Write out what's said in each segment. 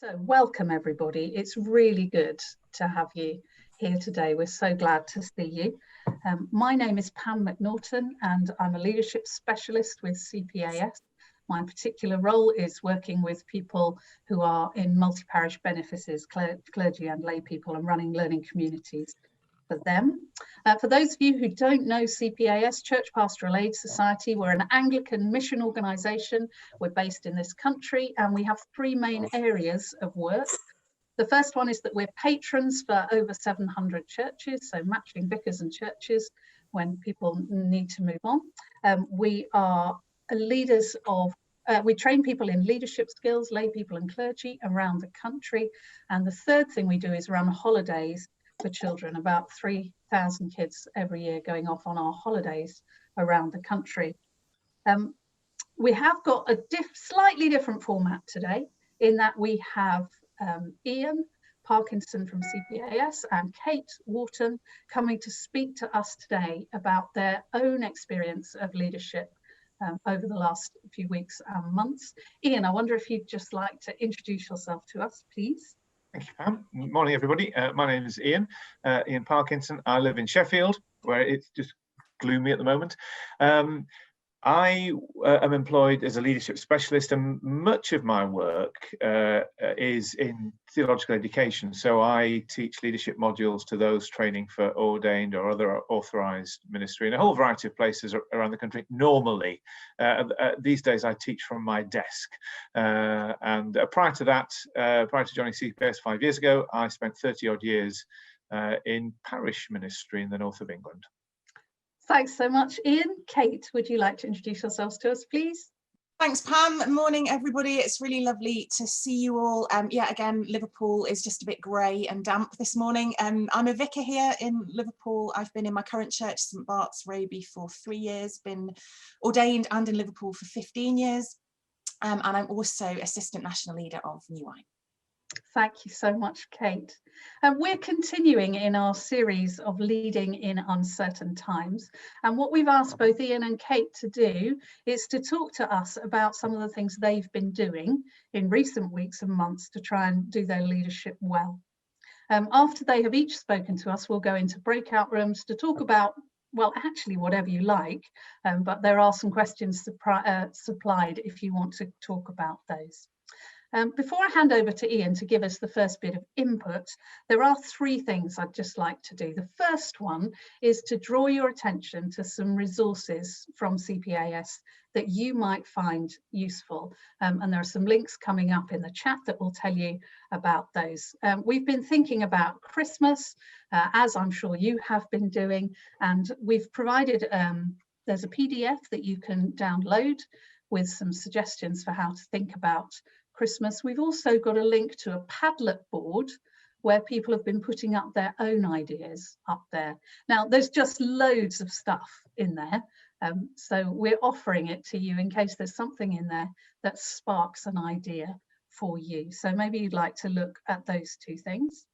So welcome everybody. It's really good to have you here today. We're so glad to see you. My name is Pam Macnaughton and I'm a leadership specialist with CPAS. My particular role is working with people who are in multi-parish benefices, clergy and lay people, and running learning communities for them. For those of you who don't know CPAS, Church Pastoral Aid Society, we're an Anglican mission organisation. We're based in this country and we have three main areas of work. The first one is that we're patrons for over 700 churches, so matching vicars and churches when people need to move on. We are leaders of we train people in leadership skills, lay people and clergy around the country. And the third thing we do is run holidays for children, about 3,000 kids every year going off on our holidays around the country. We have got a slightly different format today in that we have Ian Parkinson from CPAS and Kate Wharton coming to speak to us today about their own experience of leadership over the last few weeks and months. Ian, I wonder if you'd just like to introduce yourself to us, please. Thank you, Pam. Good morning, everybody. My name is Ian, Ian Parkinson. I live in Sheffield, where it's just gloomy at the moment. I am employed as a leadership specialist, and much of my work is in theological education. So I teach leadership modules to those training for ordained or other authorised ministry in a whole variety of places around the country. Normally, these days I teach from my desk. And prior to that, prior to joining CPS 5 years ago, I spent 30 odd years in parish ministry in the north of England. Thanks so much, Ian. Kate, would you like to introduce yourselves to us, please? Thanks, Pam. Morning, everybody. It's really lovely to see you all. Yeah, again, Liverpool is just a bit grey and damp this morning. I'm a vicar here in Liverpool. I've been in my current church, St Bart's, Raby, for 3 years, been ordained and in Liverpool for 15 years. And I'm also Assistant National Leader of New Wine. Thank you so much, Kate. We're continuing in our series of leading in uncertain times. And what we've asked both Ian and Kate to do is to talk to us about some of the things they've been doing in recent weeks and months to try and do their leadership well. After they have each spoken to us, we'll go into breakout rooms to talk about, well, actually whatever you like, but there are some questions supplied if you want to talk about those. Before I hand over to Ian to give us the first bit of input, there are three things I'd just like to do. The first one is to draw your attention to some resources from CPAS that you might find useful. And there are some links coming up in the chat that will tell you about those. We've been thinking about Christmas, as I'm sure you have been doing, and we've provided, there's a PDF that you can download with some suggestions for how to think about Christmas. We've also got a link to a Padlet board where people have been putting up their own ideas up there. Now, there's just loads of stuff in there. So we're offering it to you in case there's something in there that sparks an idea for you. So maybe you'd like to look at those two things.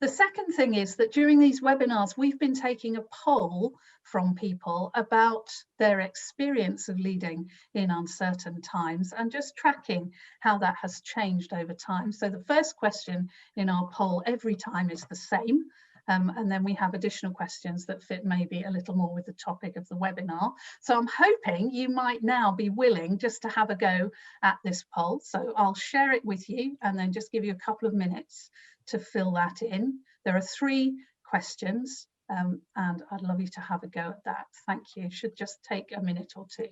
The second thing is that during these webinars, we've been taking a poll from people about their experience of leading in uncertain times and just tracking how that has changed over time. So the first question in our poll every time is the same. And then we have additional questions that fit maybe a little more with the topic of the webinar. So I'm hoping you might now be willing just to have a go at this poll. So I'll share it with you and then just give you a couple of minutes to fill that in. There are 3 questions and I'd love you to have a go at that. Thank you. It should just take a minute or 2.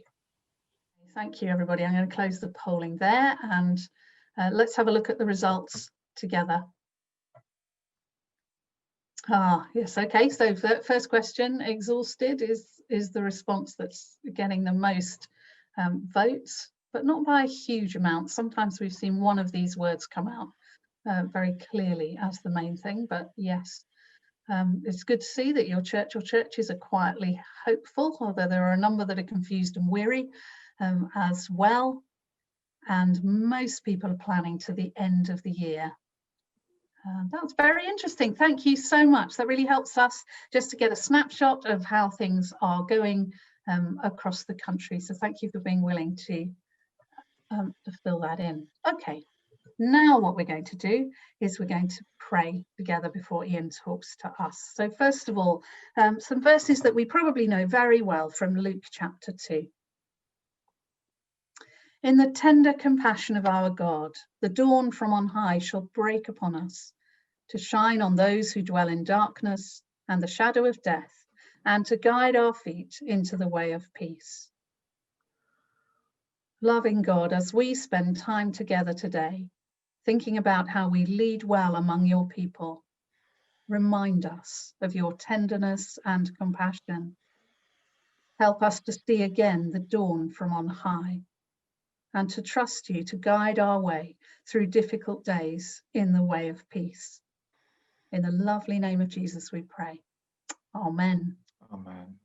Thank you, everybody. I'm going to close the polling there and let's have a look at the results together. Yes, okay, so the first question, exhausted, is the response that's getting the most votes, but not by a huge amount. Sometimes we've seen one of these words come out very clearly as the main thing, but yes, it's good to see that your church or churches are quietly hopeful, although there are a number that are confused and weary as well, and most people are planning to the end of the year. That's very interesting. Thank you so much. That really helps us just to get a snapshot of how things are going across the country. So thank you for being willing to fill that in. Okay, Now what we're going to do is we're going to pray together before Ian talks to us. So first of all, some verses that we probably know very well from Luke chapter 2. In the tender compassion of our God, the dawn from on high shall break upon us, to shine on those who dwell in darkness and the shadow of death, and to guide our feet into the way of peace. Loving God, as we spend time together today, thinking about how we lead well among your people, remind us of your tenderness and compassion. Help us to see again the dawn from on high, and to trust you to guide our way through difficult days in the way of peace. In the lovely name of Jesus we pray. Amen. Amen.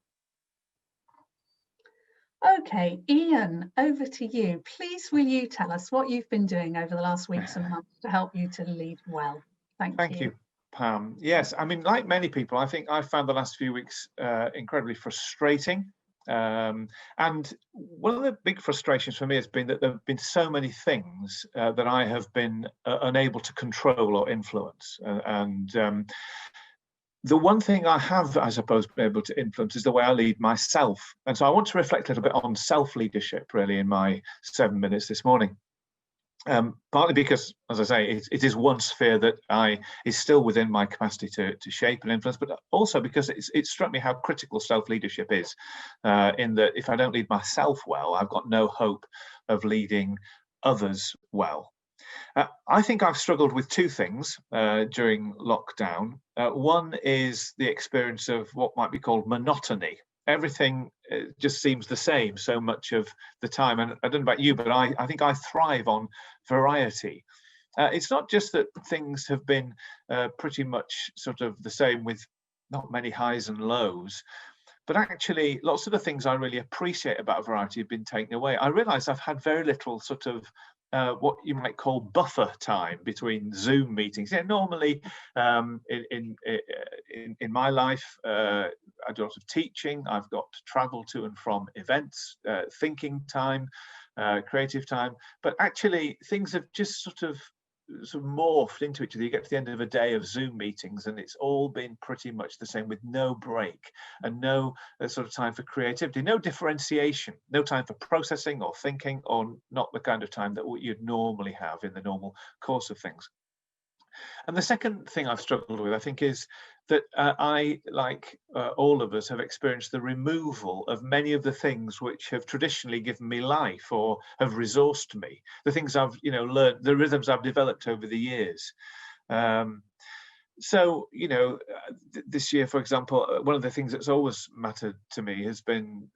Okay, Ian, over to you. Please will you tell us what you've been doing over the last weeks and months to help you to lead well? Thank you. Pam. Yes, I mean, like many people, I think I found the last few weeks incredibly frustrating. And one of the big frustrations for me has been that there have been so many things that I have been unable to control or influence. The one thing I have, I suppose, been able to influence is the way I lead myself. And so I want to reflect a little bit on self-leadership, really, in my 7 minutes this morning. Partly because, as I say, it is one sphere that is still within my capacity to shape and influence, but also because it struck me how critical self-leadership is, in that if I don't lead myself well, I've got no hope of leading others well. I think I've struggled with two things during lockdown. One is the experience of what might be called monotony. Everything just seems the same so much of the time. And I don't know about you, but I think I thrive on variety. It's not just that things have been pretty much sort of the same with not many highs and lows, but actually lots of the things I really appreciate about variety have been taken away. I realise I've had very little sort of what you might call buffer time between Zoom meetings. Yeah, normally in my life, I do a lot of teaching. I've got travel to and from events, thinking time, creative time. But actually, things have just sort of morphed into each other. You get to the end of a day of Zoom meetings and it's all been pretty much the same, with no break and no sort of time for creativity, no differentiation, no time for processing or thinking, or not the kind of time that you'd normally have in the normal course of things. And the second thing I've struggled with, I think, is that I, like all of us, have experienced the removal of many of the things which have traditionally given me life or have resourced me, the things I've learned, the rhythms I've developed over the years. So, this year, for example, one of the things that's always mattered to me has been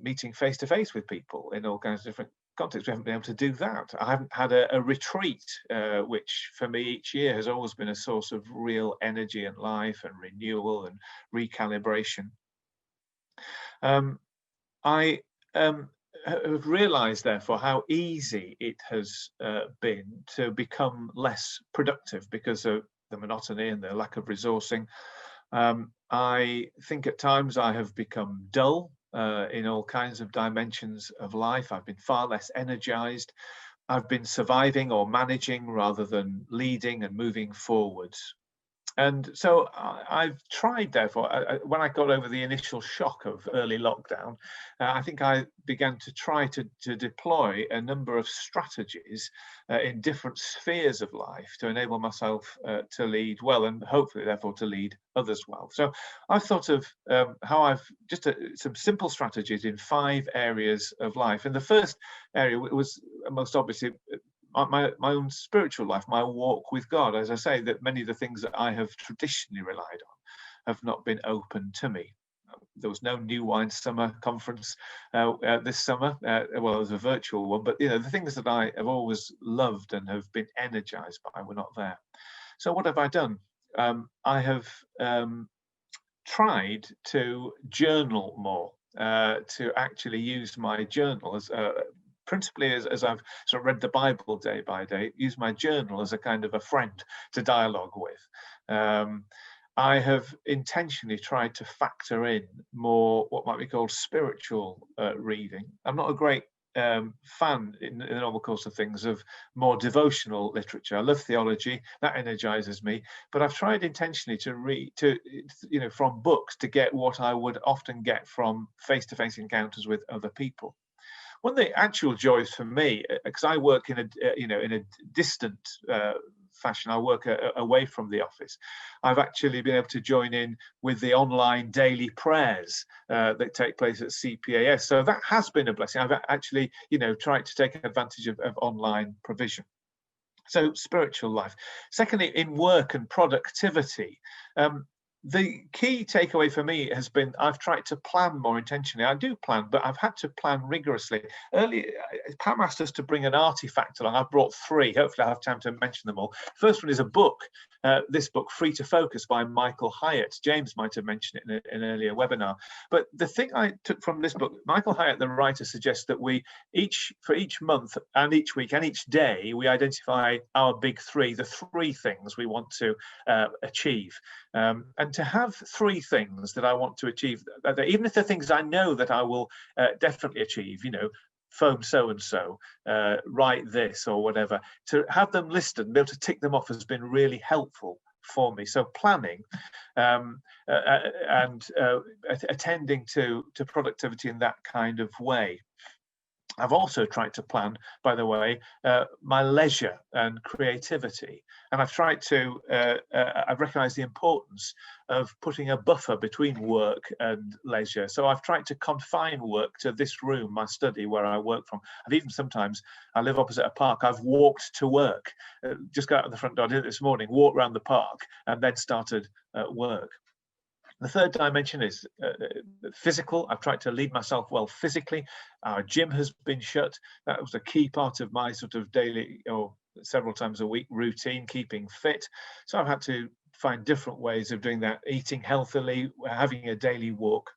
meeting face to face with people in all kinds of different contexts. We haven't been able to do that. I haven't had a retreat, which for me each year has always been a source of real energy and life and renewal and recalibration. I have realized, therefore, how easy it has been to become less productive because of the monotony and the lack of resourcing. I think at times I have become dull in all kinds of dimensions of life. I've been far less energized. I've been surviving or managing rather than leading and moving forwards. And so I've tried, therefore, when I got over the initial shock of early lockdown, I think I began to try to deploy a number of strategies in different spheres of life to enable myself to lead well, and hopefully, therefore, to lead others well. So I've thought of how I've just some simple strategies in 5 areas of life. And the first area was most obviously my own spiritual life, my walk with God. As I say, that many of the things that I have traditionally relied on have not been open to me. There was no New Wine Summer Conference this summer. Well, it was a virtual one, but the things that I have always loved and have been energized by were not there. So what have I done? I have tried to journal more, to actually use my journal as principally as I've sort of read the Bible day by day, use my journal as a kind of a friend to dialogue with. I have intentionally tried to factor in more what might be called spiritual reading. I'm not a great fan in the normal course of things of more devotional literature. I love theology, that energizes me, but I've tried intentionally to read from books to get what I would often get from face-to-face encounters with other people. One of the actual joys for me, because I work in a distant fashion, I work away from the office. I've actually been able to join in with the online daily prayers that take place at CPAS. So that has been a blessing. I've actually, tried to take advantage of online provision. So spiritual life. Secondly, in work and productivity. The key takeaway for me has been I've tried to plan more intentionally. I do plan, but I've had to plan rigorously. Earlier, Pam asked us to bring an artifact along. I've brought 3. Hopefully I'll have time to mention them all. First one is a book. This book, Free to Focus by Michael Hyatt. James might have mentioned it in an earlier webinar. But the thing I took from this book, Michael Hyatt, the writer, suggests that for each month and each week and each day, we identify our big 3, the 3 things we want to achieve. And to have 3 things that I want to achieve, even if they're things I know that I will definitely achieve, phone so-and-so, write this or whatever, to have them listed and be able to tick them off has been really helpful for me. So planning and attending to productivity in that kind of way. I've also tried to plan, by the way, my leisure and creativity. And I've tried to, I've recognized the importance of putting a buffer between work and leisure. So I've tried to confine work to this room, my study, where I work from. I've even sometimes, I live opposite a park, I've walked to work, just got out of the front door, I did it this morning, walked around the park and then started work. The third dimension is physical. I've tried to lead myself well physically. Our gym has been shut. That was a key part of my sort of daily or several times a week routine, keeping fit. So I've had to find different ways of doing that, eating healthily, having a daily walk.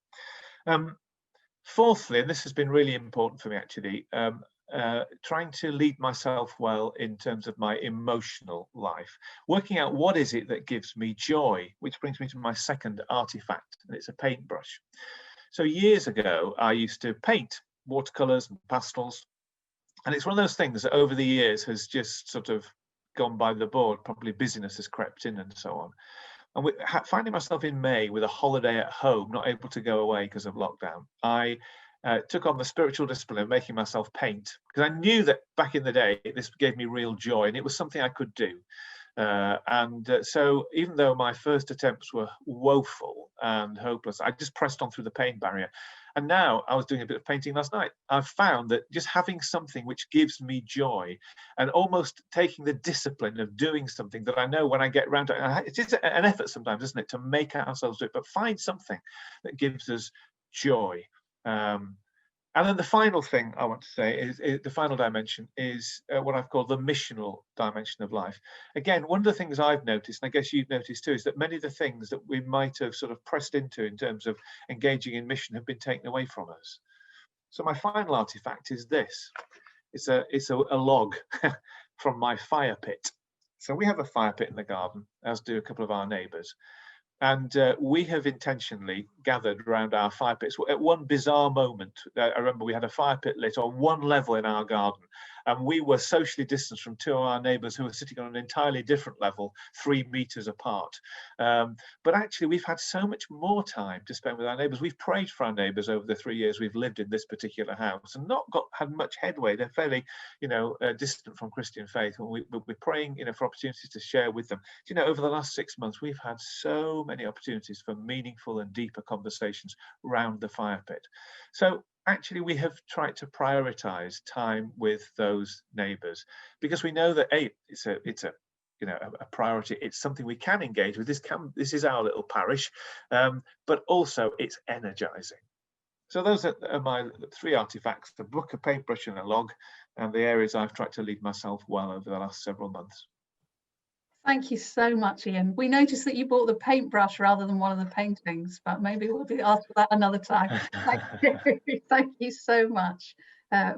Fourthly, and this has been really important for me actually, trying to lead myself well in terms of my emotional life, working out what is it that gives me joy, which brings me to my second artifact, and it's a paintbrush. So years ago, I used to paint watercolors and pastels, and it's one of those things that over the years has just sort of gone by the board. Probably busyness has crept in and so on. And finding myself in May with a holiday at home, not able to go away because of lockdown, I took on the spiritual discipline of making myself paint, because I knew that back in the day this gave me real joy and it was something I could do. So even though my first attempts were woeful and hopeless, I just pressed on through the pain barrier. And now I was doing a bit of painting last night. I've found that just having something which gives me joy and almost taking the discipline of doing something that I know when I get around to it, it is an effort sometimes, isn't it, to make ourselves do it, but find something that gives us joy. And then the final thing I want to say is the final dimension is what I've called the missional dimension of life. Again, one of the things I've noticed, and I guess you've noticed too, is that many of the things that we might have sort of pressed into in terms of engaging in mission have been taken away from us. So my final artifact is this. It's a log from my fire pit. So we have a fire pit in the garden, as do a couple of our neighbours. And we have intentionally gathered around our fire pits. At one bizarre moment, I remember we had a fire pit lit on one level in our garden, and we were socially distanced from 2 of our neighbours who were sitting on an entirely different level, 3 meters apart. But actually, we've had so much more time to spend with our neighbours. We've prayed for our neighbours over the 3 years we've lived in this particular house, and not had much headway. They're fairly, distant from Christian faith, and we're praying, for opportunities to share with them. Over the last 6 months, we've had so many opportunities for meaningful and deeper conversations around the fire pit. So actually, we have tried to prioritize time with those neighbors, because we know that it's a priority. It's something we can engage with. This is our little parish, but also it's energizing. So those are my 3 artifacts: the book, a paintbrush, and a log, and the areas I've tried to lead myself well over the last several months. Thank you so much, Ian. We noticed that you bought the paintbrush rather than one of the paintings, but maybe we'll be asked for that another time. Thank you. Thank you so much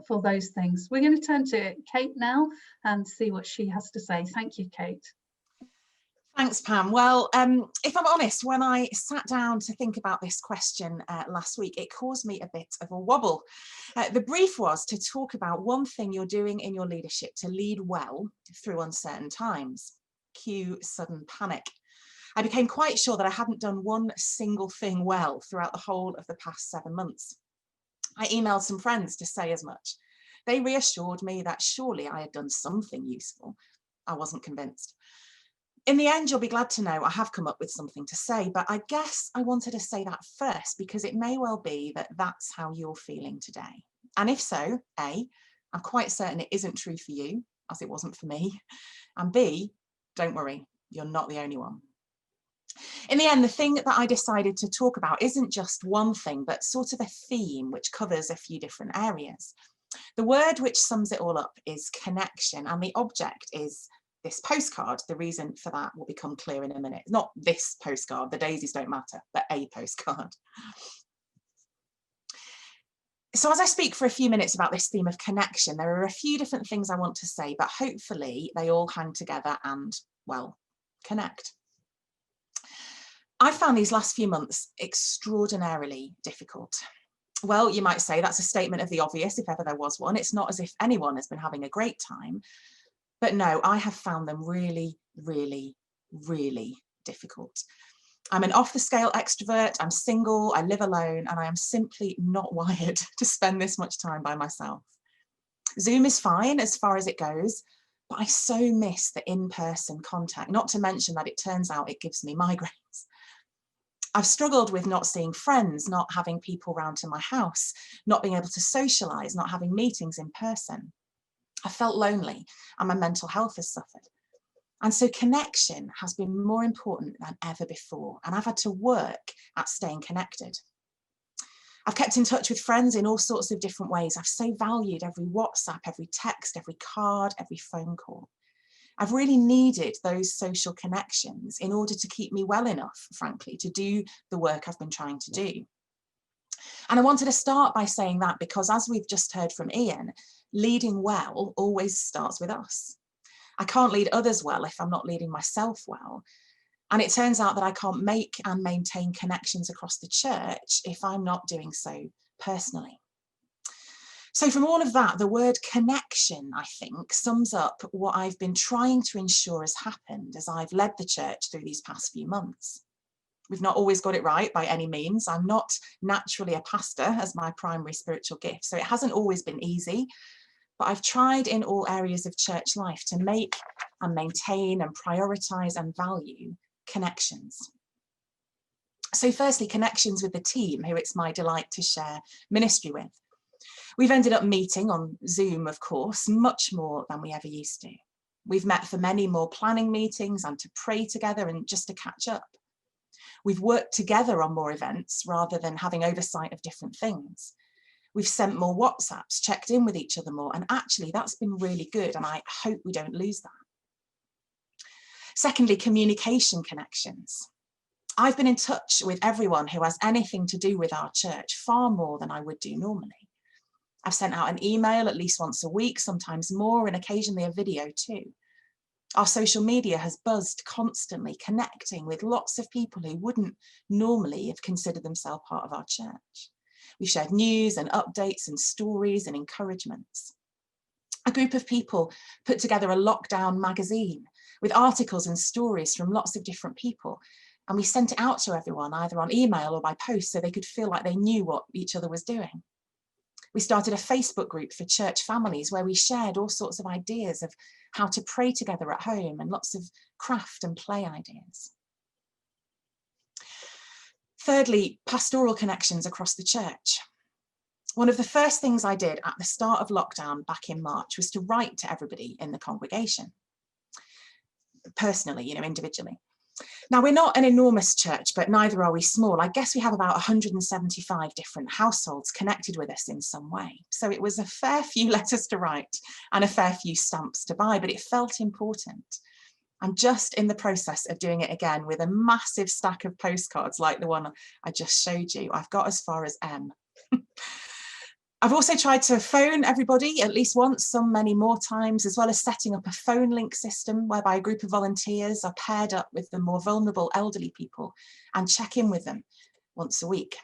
for those things. We're going to turn to Kate now and see what she has to say. Thank you, Kate. Thanks, Pam. Well, if I'm honest, when I sat down to think about this question last week, it caused me a bit of a wobble. The brief was to talk about one thing you're doing in your leadership to lead well through uncertain times. Cue sudden panic. I became quite sure that I hadn't done one single thing well throughout the whole of the past 7 months. I emailed some friends to say as much. They reassured me that surely I had done something useful. I wasn't convinced. In the end, you'll be glad to know I have come up with something to say, but I guess I wanted to say that first because it may well be that that's how you're feeling today. And if so, A, I'm quite certain it isn't true for you, as it wasn't for me. And B, don't worry, you're not the only one. In the end, the thing that I decided to talk about isn't just one thing, but sort of a theme which covers a few different areas. The word which sums it all up is connection, and the object is this postcard. The reason for that will become clear in a minute. Not this postcard, the daisies don't matter, but a postcard. So as I speak for a few minutes about this theme of connection, there are a few different things I want to say, but hopefully they all hang together and, well, connect. I found these last few months extraordinarily difficult. Well, you might say that's a statement of the obvious, if ever there was one. It's not as if anyone has been having a great time. But no, I have found them really, really, really difficult. I'm an off-the-scale extrovert, I'm single, I live alone, and I am simply not wired to spend this much time by myself. Zoom is fine as far as it goes, but I so miss the in-person contact, not to mention that it turns out it gives me migraines. I've struggled with not seeing friends, not having people round to my house, not being able to socialise, not having meetings in person. I felt lonely and my mental health has suffered. And so connection has been more important than ever before, and I've had to work at staying connected. I've kept in touch with friends in all sorts of different ways. I've so valued every WhatsApp, every text, every card, every phone call. I've really needed those social connections in order to keep me well enough, frankly, to do the work I've been trying to do. And I wanted to start by saying that because, as we've just heard from Ian, leading well always starts with us. I can't lead others well if I'm not leading myself well. And it turns out that I can't make and maintain connections across the church if I'm not doing so personally. So from all of that, the word connection, I think, sums up what I've been trying to ensure has happened as I've led the church through these past few months. We've not always got it right by any means. I'm not naturally a pastor as my primary spiritual gift, so it hasn't always been easy, but I've tried in all areas of church life to make and maintain and prioritise and value connections. So firstly, connections with the team, who it's my delight to share ministry with. We've ended up meeting on Zoom, of course, much more than we ever used to. We've met for many more planning meetings and to pray together and just to catch up. We've worked together on more events rather than having oversight of different things. We've sent more WhatsApps, checked in with each other more, and actually that's been really good, and I hope we don't lose that. Secondly, communication connections. I've been in touch with everyone who has anything to do with our church far more than I would do normally. I've sent out an email at least once a week, sometimes more, and occasionally a video too. Our social media has buzzed constantly, connecting with lots of people who wouldn't normally have considered themselves part of our church. We've shared news and updates and stories and encouragements. A group of people put together a lockdown magazine with articles and stories from lots of different people, and we sent it out to everyone either on email or by post so they could feel like they knew what each other was doing. We started a Facebook group for church families where we shared all sorts of ideas of how to pray together at home and lots of craft and play ideas. Thirdly, pastoral connections across the church. One of the first things I did at the start of lockdown back in March was to write to everybody in the congregation, personally, individually. Now, we're not an enormous church, but neither are we small. I guess we have about 175 different households connected with us in some way. So it was a fair few letters to write and a fair few stamps to buy, but it felt important. I'm just in the process of doing it again with a massive stack of postcards like the one I just showed you. I've got as far as M. I've also tried to phone everybody at least once, some many more times, as well as setting up a phone link system whereby a group of volunteers are paired up with the more vulnerable elderly people and check in with them once a week.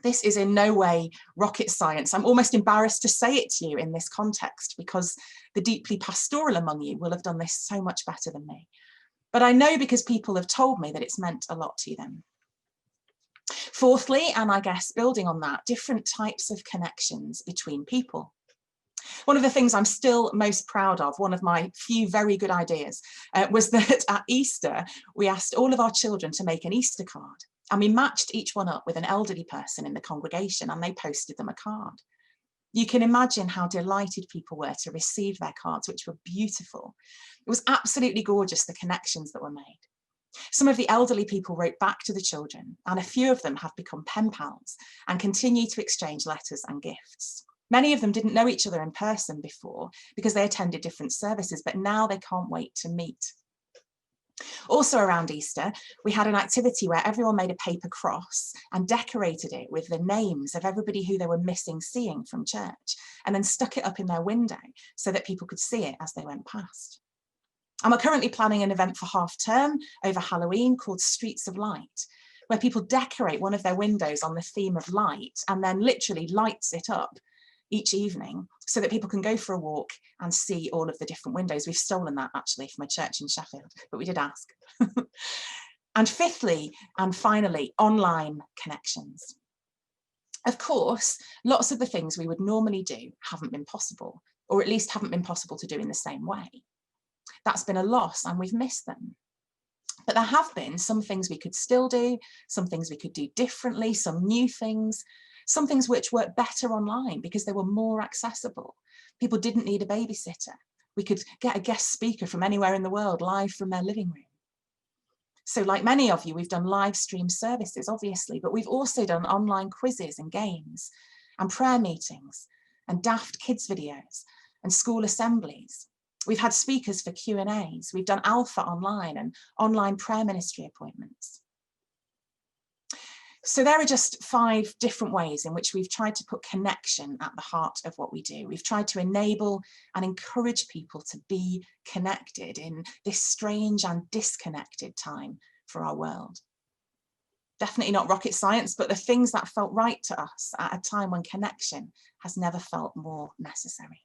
This is in no way rocket science. I'm almost embarrassed to say it to you in this context because the deeply pastoral among you will have done this so much better than me. But I know because people have told me that it's meant a lot to them. Fourthly, and I guess building on that, different types of connections between people. One of the things I'm still most proud of, one of my few very good ideas, was that at Easter, we asked all of our children to make an Easter card. And we matched each one up with an elderly person in the congregation and they posted them a card. You can imagine how delighted people were to receive their cards, which were beautiful. It was absolutely gorgeous, the connections that were made. Some of the elderly people wrote back to the children, and a few of them have become pen pals and continue to exchange letters and gifts. Many of them didn't know each other in person before because they attended different services, but now they can't wait to meet. Also around Easter, we had an activity where everyone made a paper cross and decorated it with the names of everybody who they were missing seeing from church, and then stuck it up in their window so that people could see it as they went past. And we're currently planning an event for half term over Halloween called Streets of Light, where people decorate one of their windows on the theme of light and then literally lights it up each evening so that people can go for a walk and see all of the different windows. We've stolen that actually from a church in Sheffield, but we did ask. And fifthly, and finally, online connections. Of course, lots of the things we would normally do haven't been possible, or at least haven't been possible to do in the same way. That's been a loss and we've missed them. But there have been some things we could still do, some things we could do differently, some new things, some things which work better online because they were more accessible. People didn't need a babysitter. We could get a guest speaker from anywhere in the world live from their living room. So like many of you, we've done live stream services, obviously, but we've also done online quizzes and games and prayer meetings and daft kids videos and school assemblies. We've had speakers for Q&As. We've done Alpha online and online prayer ministry appointments. So there are just 5 different ways in which we've tried to put connection at the heart of what we do. We've tried to enable and encourage people to be connected in this strange and disconnected time for our world. Definitely not rocket science, but the things that felt right to us at a time when connection has never felt more necessary.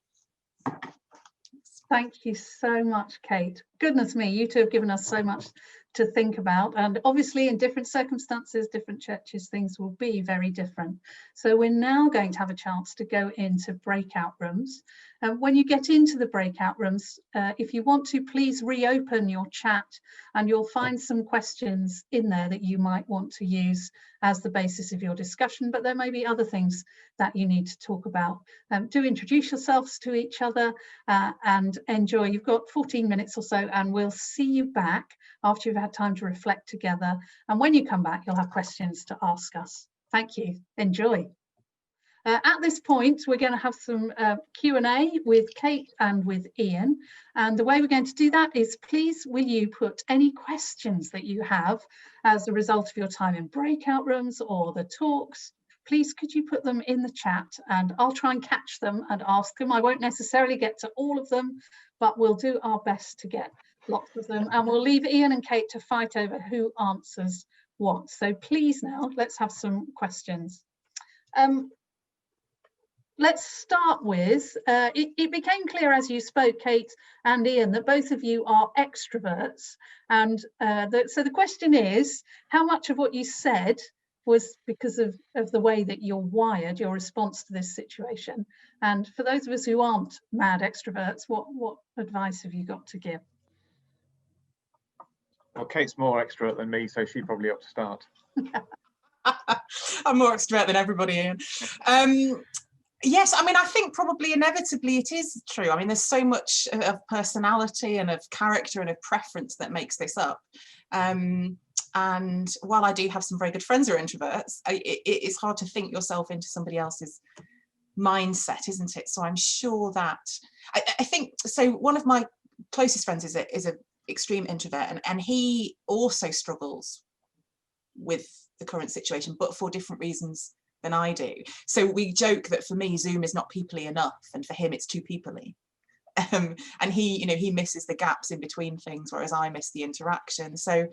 Thank you so much, Kate. Goodness me, you two have given us so much to think about, and obviously in different circumstances, different churches, things will be very different. So we're now going to have a chance to go into breakout rooms. When you get into the breakout rooms, if you want to, please reopen your chat and you'll find some questions in there that you might want to use as the basis of your discussion, but there may be other things that you need to talk about. Do introduce yourselves to each other and enjoy. You've got 14 minutes or so and we'll see you back after you've had time to reflect together. And when you come back, you'll have questions to ask us. Thank you. Enjoy. At this point, we're going to have some Q&A with Kate and with Ian. And the way we're going to do that is, please, will you put any questions that you have as a result of your time in breakout rooms or the talks? Please, could you put them in the chat and I'll try and catch them and ask them. I won't necessarily get to all of them, but we'll do our best to get lots of them. And we'll leave Ian and Kate to fight over who answers what. So please now, let's have some questions. Let's start with, it became clear as you spoke, Kate and Ian, that both of you are extroverts. And so the question is, how much of what you said was because of the way that you're wired, your response to this situation? And for those of us who aren't mad extroverts, what advice have you got to give? Well, Kate's more extrovert than me, so she probably ought to start. I'm more extrovert than everybody, Ian. Yes, I mean, I think probably inevitably it is true. I mean, there's so much of personality and of character and of preference that makes this up. And while I do have some very good friends who are introverts, it is hard to think yourself into somebody else's mindset, isn't it? So I'm sure that, I think, so one of my closest friends is a extreme introvert, and he also struggles with the current situation, but for different reasons than I do. So we joke that for me, Zoom is not people-y enough, and for him it's too people-y. And he, you know, he misses the gaps in between things, whereas I miss the interaction. So,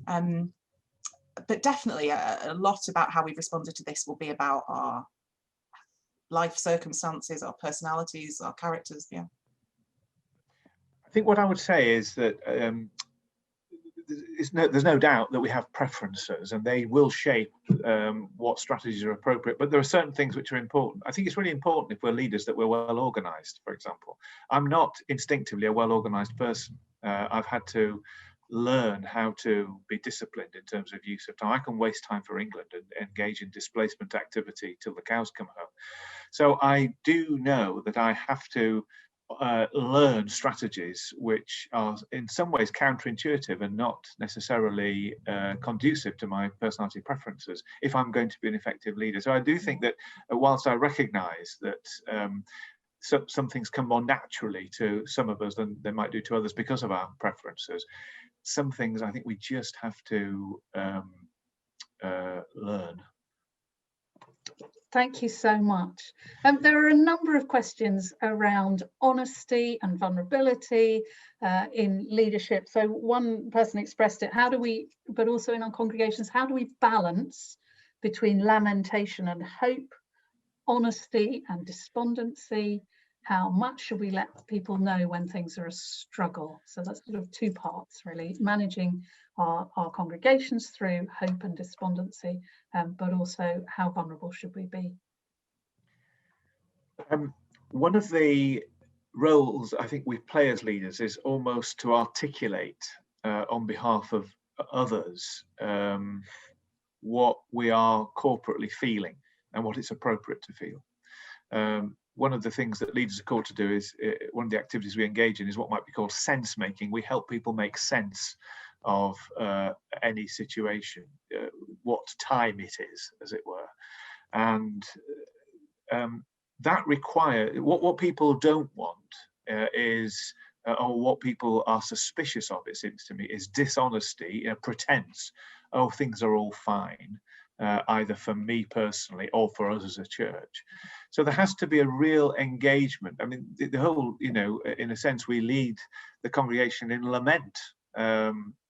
but definitely a lot about how we've responded to this will be about our life circumstances, our personalities, our characters. Yeah. I think what I would say is that there's no doubt that we have preferences, and they will shape what strategies are appropriate, but there are certain things which are important. I think it's really important, if we're leaders, that we're well organized. For example, I'm not instinctively a well organized person. I've had to learn how to be disciplined in terms of use of time. I can waste time for England and engage in displacement activity till the cows come home. So I do know that I have to learn strategies which are in some ways counterintuitive and not necessarily conducive to my personality preferences if I'm going to be an effective leader. So I do think that whilst I recognize that some things come more naturally to some of us than they might do to others because of our preferences, some things I think we just have to learn. Thank you so much. There are a number of questions around honesty and vulnerability in leadership. So one person expressed it, how do we, but also in our congregations, how do we balance between lamentation and hope, honesty and despondency? How much should we let people know when things are a struggle? So that's sort of two parts, really, managing our congregations through hope and despondency, but also how vulnerable should we be? One of the roles I think we play as leaders is almost to articulate on behalf of others what we are corporately feeling and what it's appropriate to feel. One of the things that leaders are called to do is, one of the activities we engage in is what might be called sense making. We help people make sense of any situation, what time it is, as it were. And that requires, what people don't want is, or what people are suspicious of, it seems to me, is dishonesty, pretense. Oh, things are all fine, either for me personally or for us as a church. So there has to be a real engagement. I mean, the whole, in a sense, we lead the congregation in lament.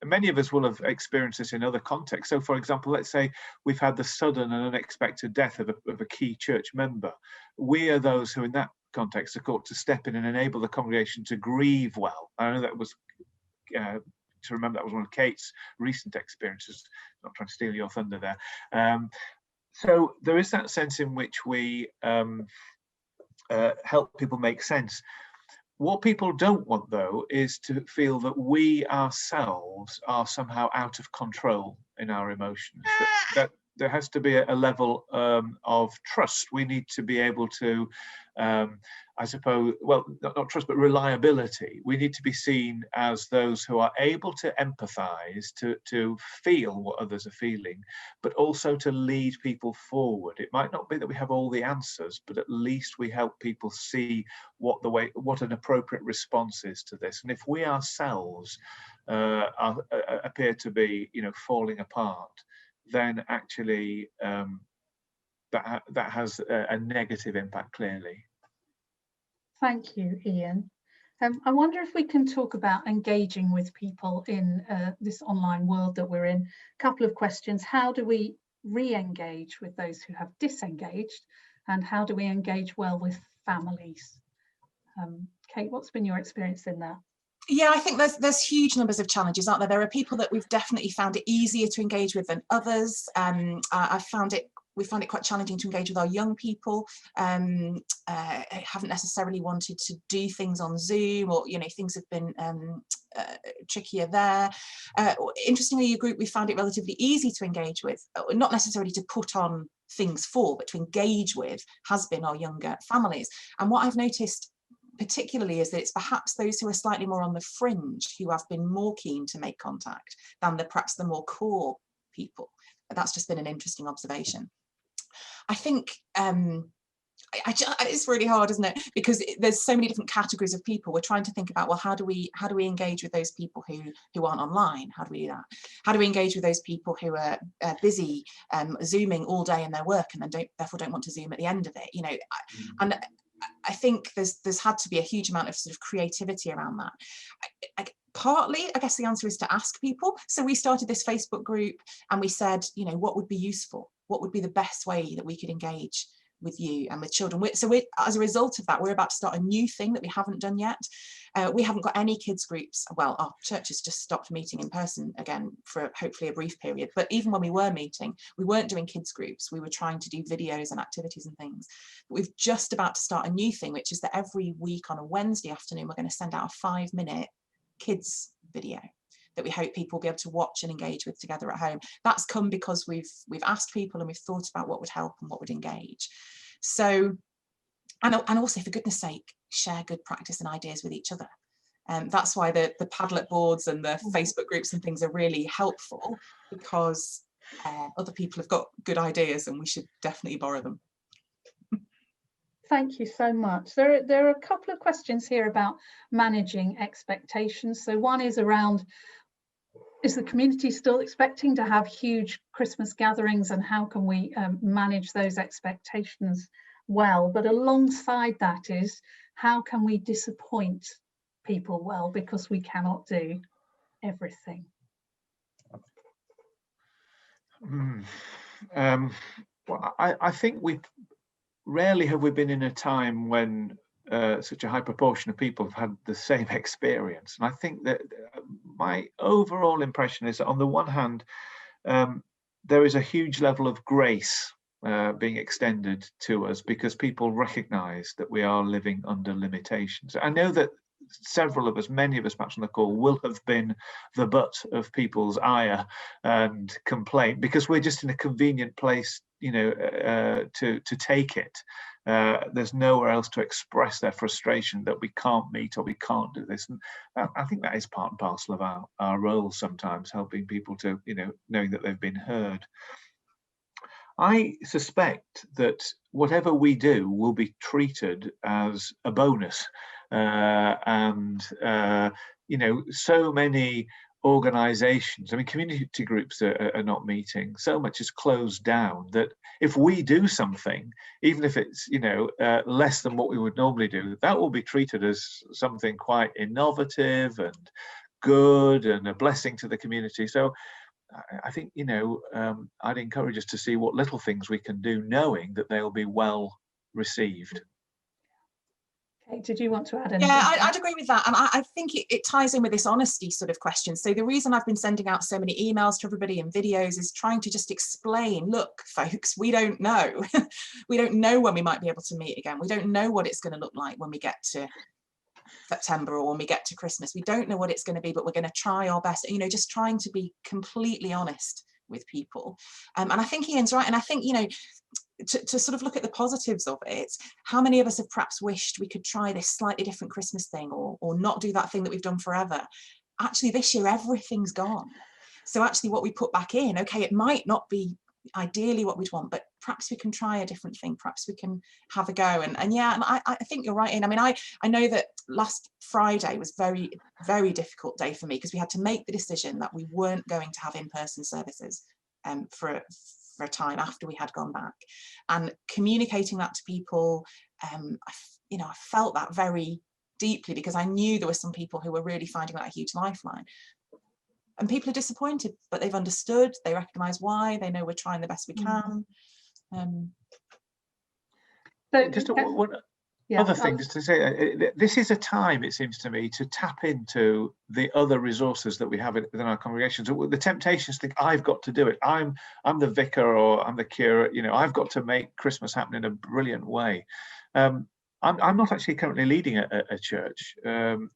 Many of us will have experienced this in other contexts. So, for example, let's say we've had the sudden and unexpected death of a key church member. We are those who, in that context, are called to step in and enable the congregation to grieve well. I know that was, to remember, that was one of Kate's recent experiences. Not trying to steal your thunder there. So there is that sense in which we help people make sense. What people don't want, though, is to feel that we ourselves are somehow out of control in our emotions. That there has to be a level of trust. We need to be able to, I suppose, well, not trust, but reliability. We need to be seen as those who are able to empathize, to feel what others are feeling, but also to lead people forward. It might not be that we have all the answers, but at least we help people see what an appropriate response is to this. And if we ourselves appear to be, falling apart, then actually that has a negative impact, clearly. Thank you, Ian. I wonder if we can talk about engaging with people in this online world that we're in. A couple of questions. How do we re-engage with those who have disengaged? And how do we engage well with families? Kate, what's been your experience in that? Yeah, I think there's huge numbers of challenges, aren't there? There are people that we've definitely found it easier to engage with than others. We found it quite challenging to engage with our young people. Haven't necessarily wanted to do things on Zoom, or things have been trickier there. Interestingly, your group, we found it relatively easy to engage with, not necessarily to put on things for, but to engage with, has been our younger families. And what I've noticed particularly is that it's perhaps those who are slightly more on the fringe who have been more keen to make contact than perhaps the more core people. That's just been an interesting observation. I think it's really hard, isn't it? Because there's so many different categories of people. We're trying to think about, well, how do we engage with those people who aren't online? How do we do that? How do we engage with those people who are busy Zooming all day in their work and then therefore don't want to Zoom at the end of it? You know, and I think there's had to be a huge amount of sort of creativity around that. Partly, I guess the answer is to ask people. So we started this Facebook group and we said, you know, what would be useful? What would be the best way that we could engage with you and with children? As a result of that, we're about to start a new thing that we haven't done yet. We haven't got any kids groups. Well, our church has just stopped meeting in person again for hopefully a brief period. But even when we were meeting, we weren't doing kids groups. We were trying to do videos and activities and things. But we've just about to start a new thing, which is that every week on a Wednesday afternoon, we're going to send out a 5-minute kids video that we hope people will be able to watch and engage with together at home. That's come because we've asked people and we've thought about what would help and what would engage. So, and also, for goodness sake, share good practice and ideas with each other. That's why the Padlet boards and the Facebook groups and things are really helpful, because other people have got good ideas and we should definitely borrow them. Thank you so much. There are a couple of questions here about managing expectations. So one is around, is the community still expecting to have huge Christmas gatherings, and how can we manage those expectations well? But alongside that is, how can we disappoint people well, because we cannot do everything? Well, I think rarely have we been in a time when such a high proportion of people have had the same experience. And I think that my overall impression is that on the one hand, there is a huge level of grace being extended to us, because people recognize that we are living under limitations. I know that several of us, many of us perhaps on the call, will have been the butt of people's ire and complaint, because we're just in a convenient place, you know, to take it. There's nowhere else to express their frustration that we can't meet or we can't do this. And I think that is part and parcel of our role sometimes, helping people to, you know, knowing that they've been heard. I suspect that whatever we do will be treated as a bonus. You know, so many organizations, I mean, community groups are not meeting. So much is closed down that if we do something, even if it's, you know, less than what we would normally do, that will be treated as something quite innovative and good and a blessing to the community. So I think, you know, I'd encourage us to see what little things we can do, knowing that they'll be well received. Kate, did you want to add anything? Yeah, I'd agree with that. And I think it ties in with this honesty sort of question. So the reason I've been sending out so many emails to everybody and videos is trying to just explain, look, folks, we don't know. We don't know when we might be able to meet again. We don't know what it's going to look like when we get to September or when we get to Christmas. We don't know what it's going to be, but we're going to try our best, you know, just trying to be completely honest with people. And I think Ian's right. And I think, you know, to sort of look at the positives of it, how many of us have perhaps wished we could try this slightly different Christmas thing, or not do that thing that we've done forever? Actually, this year, everything's gone. So actually what we put back in, okay, it might not be ideally what we'd want, but perhaps we can try a different thing. Perhaps we can have a go. And yeah, and I think you're right, Ian. I mean, I know that last Friday was very, very difficult day for me, because we had to make the decision that we weren't going to have in-person services for a time after we had gone back, and communicating that to people, you know, I felt that very deeply, because I knew there were some people who were really finding that a huge lifeline. And people are disappointed, but they've understood, they recognise why, they know we're trying the best we can. So just one other thing just to say, this is a time, it seems to me, to tap into the other resources that we have within our congregations. The temptations to think, I've got to do it. I'm the vicar, or I'm the curate, you know, I've got to make Christmas happen in a brilliant way. I'm not actually currently leading a church, and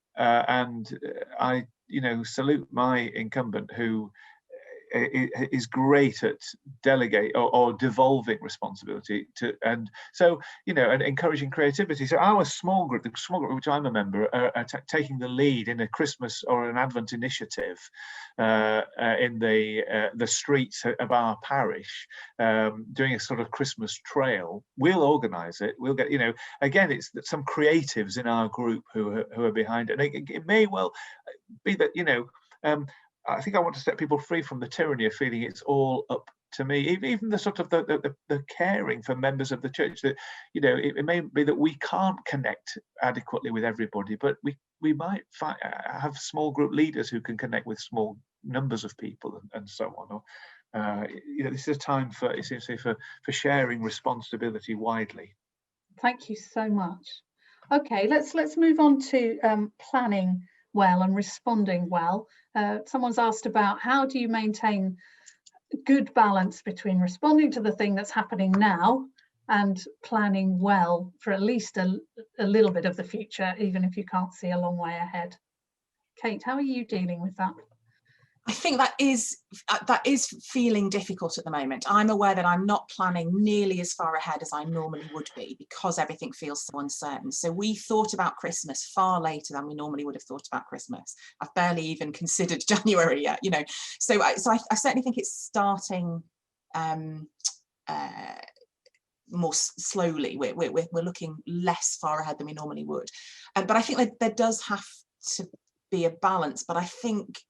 I, you know, salute my incumbent, who is great at delegate or devolving responsibility to, and so, you know, and encouraging creativity. So our small group, the small group which I'm a member, are taking the lead in a Christmas or an Advent initiative in the streets of our parish, doing a sort of Christmas trail. We'll organise it. We'll get, you know, again, it's some creatives in our group who are behind it. And it may well be that, you know, I think I want to set people free from the tyranny of feeling it's all up to me. Even the sort of the caring for members of the church, that, you know, it may be that we can't connect adequately with everybody, but we might have small group leaders who can connect with small numbers of people, and so on. Or, you know, this is a time for, it seems to me, for sharing responsibility widely. Thank you so much. Okay, let's move on to planning well and responding well. Someone's asked about how do you maintain good balance between responding to the thing that's happening now and planning well for at least a little bit of the future, even if you can't see a long way ahead. Kate, how are you dealing with that? I think that is feeling difficult at the moment. I'm aware that I'm not planning nearly as far ahead as I normally would be because everything feels so uncertain. So we thought about Christmas far later than we normally would have thought about Christmas. I've barely even considered January yet, you know. So I certainly think it's starting more slowly. We're looking less far ahead than we normally would. But I think that there does have to be a balance. But I think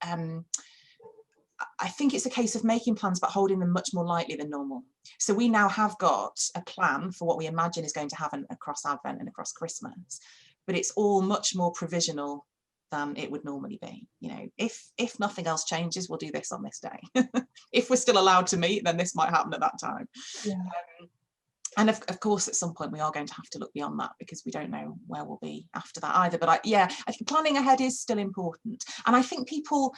it's a case of making plans but holding them much more lightly than normal. So we now have got a plan for what we imagine is going to happen across Advent and across Christmas, but it's all much more provisional than it would normally be. You know, if nothing else changes, we'll do this on this day. If we're still allowed to meet, then this might happen at that time. Yeah. And of course, at some point we are going to have to look beyond that because we don't know where we'll be after that either. But I think planning ahead is still important. And I think people,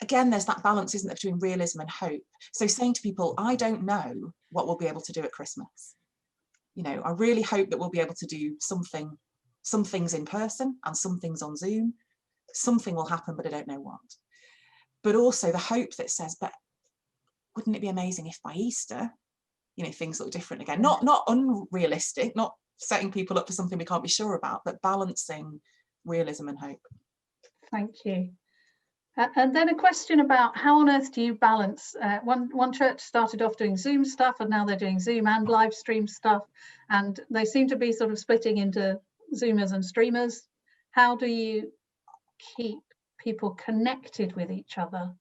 again, there's that balance, isn't there, between realism and hope. So saying to people, I don't know what we'll be able to do at Christmas. You know, I really hope that we'll be able to do some things in person and some things on Zoom. Something will happen, but I don't know what. But also the hope that says, but wouldn't it be amazing if by Easter, you know, things look different again? Not unrealistic, not setting people up for something we can't be sure about, but balancing realism and hope. Thank you. And then a question about how on earth do you balance, one church started off doing Zoom stuff and now they're doing Zoom and live stream stuff, and they seem to be sort of splitting into Zoomers and streamers. How do you keep people connected with each other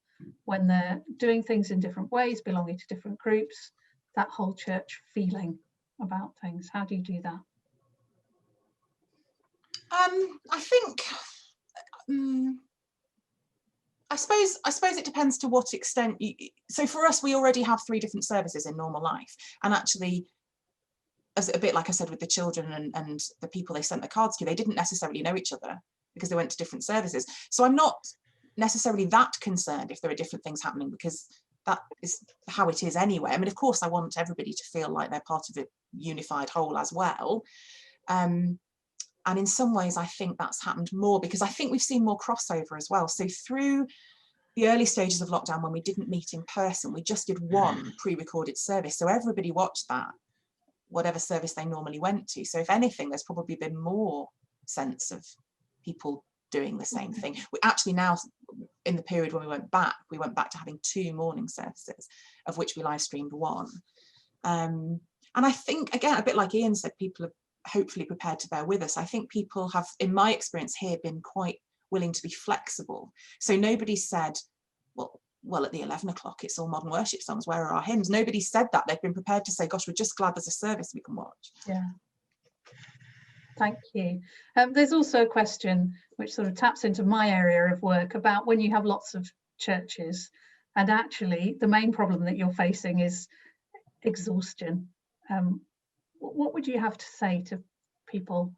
when they're doing things in different ways, belonging to different groups, that whole church feeling about things? How do you do that? I think I suppose it depends to what extent. So for us, we already have 3 different services in normal life, and actually, as a bit like I said with the children and the people they sent the cards to, they didn't necessarily know each other because they went to different services. So I'm not necessarily that concerned if there are different things happening, because that is how it is anyway. I mean, of course, I want everybody to feel like they're part of a unified whole as well. And in some ways, I think that's happened more because I think we've seen more crossover as well. So through the early stages of lockdown, when we didn't meet in person, we just did one pre-recorded service. So everybody watched that, whatever service they normally went to. So if anything, there's probably been more sense of people doing the same thing. We actually now, in the period when we went back to having 2 morning services, of which we live streamed 1. And I think, again, a bit like Ian said, people are hopefully prepared to bear with us. I think people have, in my experience here, been quite willing to be flexible. So nobody said, well, at the 11 o'clock, it's all modern worship songs, where are our hymns? Nobody said that. They've been prepared to say, gosh, we're just glad there's a service we can watch. Yeah. Thank you. There's also a question which sort of taps into my area of work about when you have lots of churches, and actually the main problem that you're facing is exhaustion. What would you have to say to people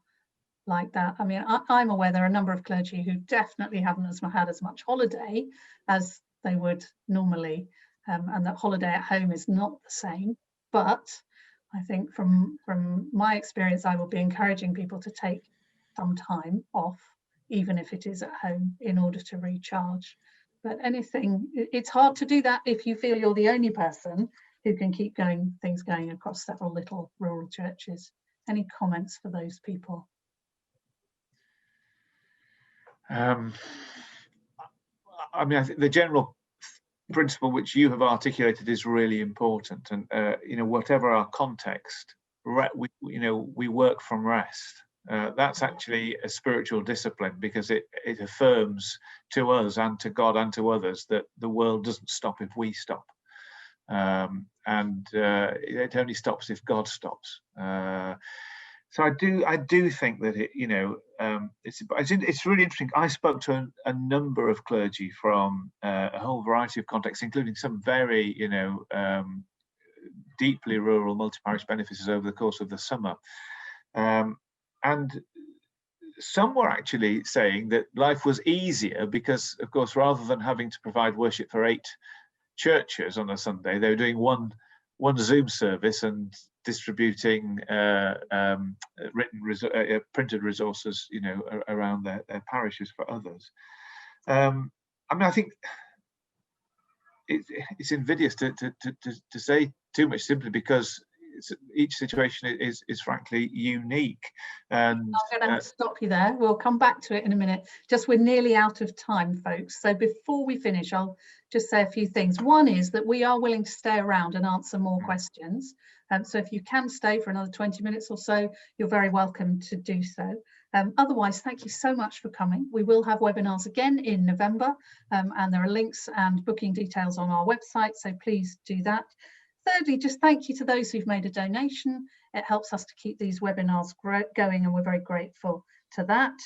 like that? I mean, I'm aware there are a number of clergy who definitely haven't had as much holiday as they would normally, and that holiday at home is not the same. But I think from my experience, I will be encouraging people to take some time off, even if it is at home, in order to recharge, But anything, it's hard to do that if you feel you're the only person who can keep things going across several little rural churches. Any comments for those people? I mean, I think the general principle which you have articulated is really important, and whatever our context, we work from rest. That's actually a spiritual discipline, because it affirms to us and to God and to others that the world doesn't stop if we stop, and it only stops if God stops. So I do think that it's really interesting. I spoke to a number of clergy from a whole variety of contexts, including some very deeply rural multi-parish beneficiaries over the course of the summer, and some were actually saying that life was easier because, of course, rather than having to provide worship for 8 churches on a Sunday, they were doing one Zoom service and distributing printed resources, around their parishes for others. I mean, I think it's invidious to say too much, simply because each situation is frankly unique. And I'm going to have to stop you there. We'll come back to it in a minute. Just, we're nearly out of time, folks. So before we finish, I'll just say a few things. One is that we are willing to stay around and answer more questions. So if you can stay for another 20 minutes or so, you're very welcome to do so. Otherwise, thank you so much for coming. We will have webinars again in November, and there are links and booking details on our website, so please do that. Thirdly, just thank you to those who've made a donation. It helps us to keep these webinars going, and we're very grateful to that.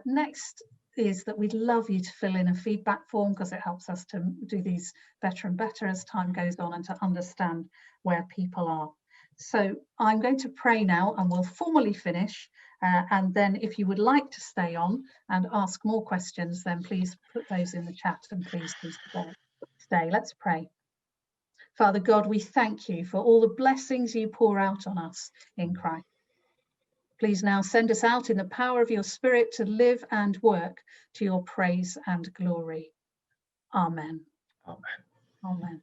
Next is that we'd love you to fill in a feedback form, because it helps us to do these better and better as time goes on, and to understand where people are. So I'm going to pray now, and we'll formally finish. And then if you would like to stay on and ask more questions, then please put those in the chat, and please do stay. Let's pray. Father God, we thank you for all the blessings you pour out on us in Christ. Please now send us out in the power of your Spirit to live and work to your praise and glory. Amen. Amen. Amen.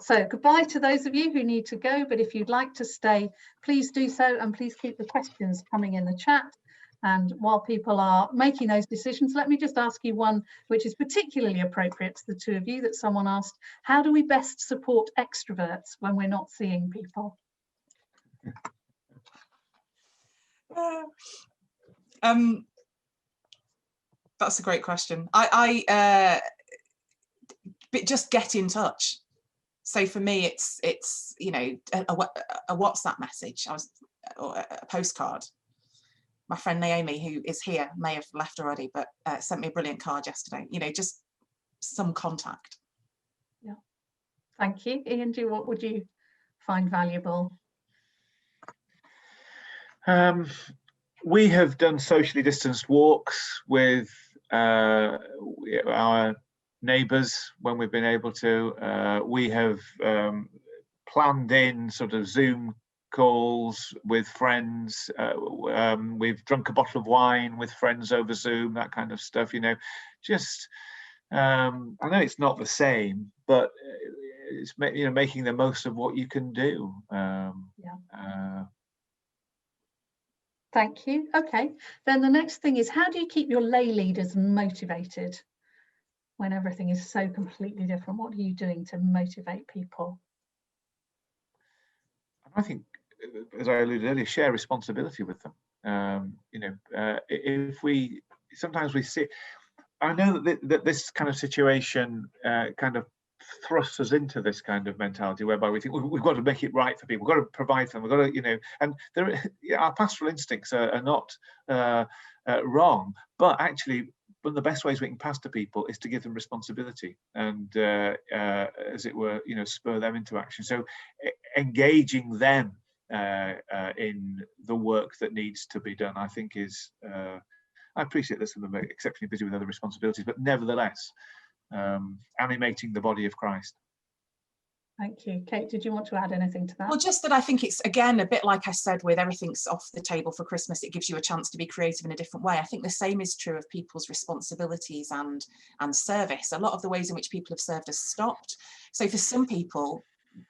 So goodbye to those of you who need to go, but if you'd like to stay, please do so, and please keep the questions coming in the chat. And while people are making those decisions, let me just ask you one which is particularly appropriate to the two of you, that someone asked: how do we best support extroverts when we're not seeing people? That's a great question. But just get in touch. So for me, it's a WhatsApp message, or a postcard. My friend Naomi, who is here, may have left already, but sent me a brilliant card yesterday. Just some contact. Yeah, thank you. Ian, what would you find valuable? We have done socially distanced walks with our neighbours when we've been able to. We have planned in sort of Zoom calls with friends. We've drunk a bottle of wine with friends over Zoom, that kind of stuff. Just I know it's not the same, but it's making the most of what you can do. Thank you. Okay, then the next thing is, how do you keep your lay leaders motivated when everything is so completely different? What are you doing to motivate people? I think, as I alluded earlier, share responsibility with them. If we sometimes we see, I know that this kind of situation kind of thrusts us into this kind of mentality whereby we think we've got to make it right for people, we've got to provide for them, we've got to, and our pastoral instincts are not wrong, but actually one of the best ways we can pastor people is to give them responsibility and, as it were, spur them into action. So engaging them in the work that needs to be done, I think is, I appreciate that some of them are exceptionally busy with other responsibilities, but nevertheless, animating the body of Christ. Thank you. Kate, did you want to add anything to that? Well, just that I think it's, again, a bit like I said, with everything's off the table for Christmas, it gives you a chance to be creative in a different way. I think the same is true of people's responsibilities and service. A lot of the ways in which people have served has stopped. So for some people,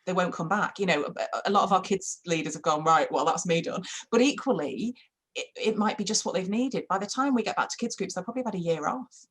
they won't come back. You know, a lot of our kids leaders have gone, right, well, that's me done. But equally, it might be just what they've needed. By the time we get back to kids groups, they're probably about a year off.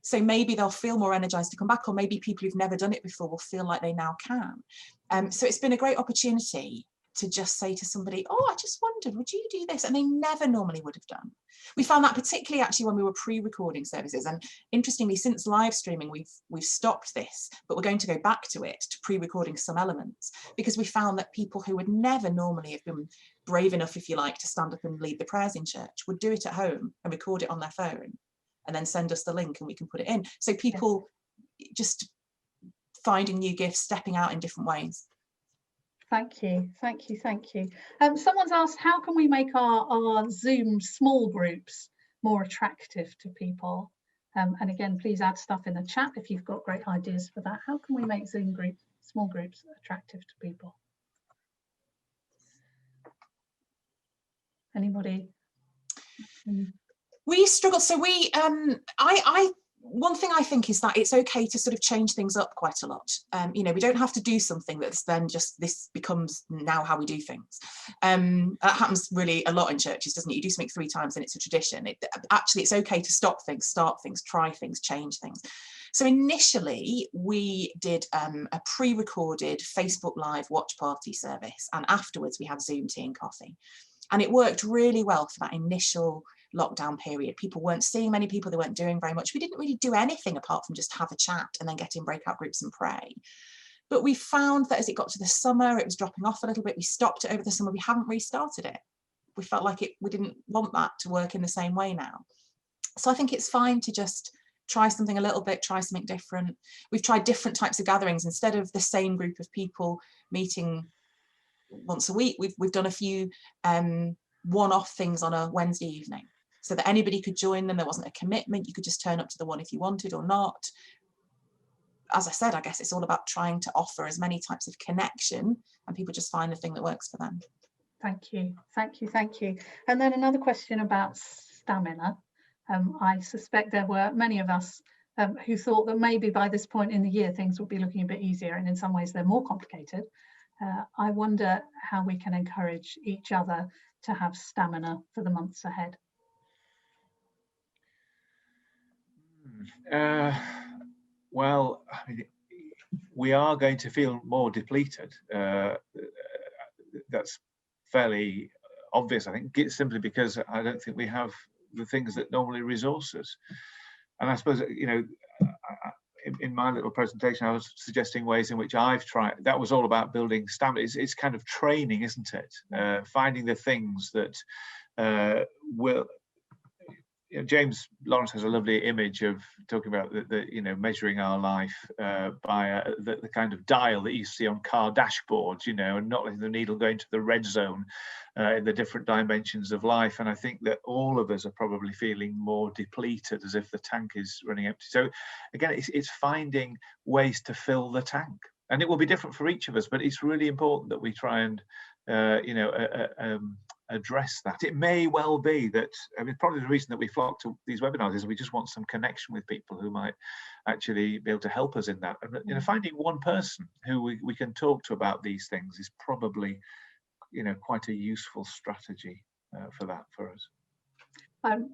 So maybe they'll feel more energized to come back, or maybe people who've never done it before will feel like they now can. So it's been a great opportunity to just say to somebody, oh, I just wondered, would you do this? And they never normally would have done. We found that particularly actually when we were pre-recording services. And interestingly, since live streaming, we've stopped this, but we're going to go back to it, to pre-recording some elements, because we found that people who would never normally have been brave enough, if you like, to stand up and lead the prayers in church would do it at home and record it on their phone, and then send us the link and we can put it in. So people just finding new gifts, stepping out in different ways. Thank you, thank you, thank you. Someone's asked, how can we make our Zoom small groups more attractive to people? And again, please add stuff in the chat if you've got great ideas for that. How can we make Zoom groups, small groups, attractive to people? Anybody? We struggle. So we, one thing I think is that it's okay to sort of change things up quite a lot. You know, we don't have to do something that's then just, this becomes now how we do things. That happens really a lot in churches, doesn't it? You do something 3 times and it's a tradition. Actually, it's okay to stop things, start things, try things, change things. So initially we did a pre-recorded Facebook Live watch party service, and afterwards we had Zoom tea and coffee. And it worked really well for that initial lockdown period. People weren't seeing many people, they weren't doing very much. We didn't really do anything apart from just have a chat and then get in breakout groups and pray. But we found that as it got to the summer, it was dropping off a little bit. We stopped it over the summer. We haven't restarted it. We felt like we didn't want that to work in the same way now. So I think it's fine to just try something a little bit, try something different. We've tried different types of gatherings. Instead of the same group of people meeting once a week, we've done a few one-off things on a Wednesday evening, so that anybody could join them. There wasn't a commitment. You could just turn up to the one if you wanted or not. As I said, I guess it's all about trying to offer as many types of connection, and people just find the thing that works for them. Thank you, thank you, thank you. And then another question about stamina. I suspect there were many of us who thought that maybe by this point in the year things would be looking a bit easier, and in some ways they're more complicated. I wonder how we can encourage each other to have stamina for the months ahead. Well, I mean, we are going to feel more depleted. That's fairly obvious, I think, simply because I don't think we have the things that normally resource us. And I suppose, you know, in my little presentation, I was suggesting ways in which I've tried. That was all about building stamina. It's kind of training, isn't it? Finding the things that will. You know, James Lawrence has a lovely image of talking about the you know, measuring our life by the kind of dial that you see on car dashboards, you know, and not letting the needle go into the red zone in the different dimensions of life. And I think that all of us are probably feeling more depleted, as if the tank is running empty. So again, it's finding ways to fill the tank, and it will be different for each of us, but it's really important that we try and you know, address that. It may well be that, I mean, probably the reason that we flock to these webinars is we just want some connection with people who might actually be able to help us in that. And, you know, finding one person who we can talk to about these things is probably, you know, quite a useful strategy for us.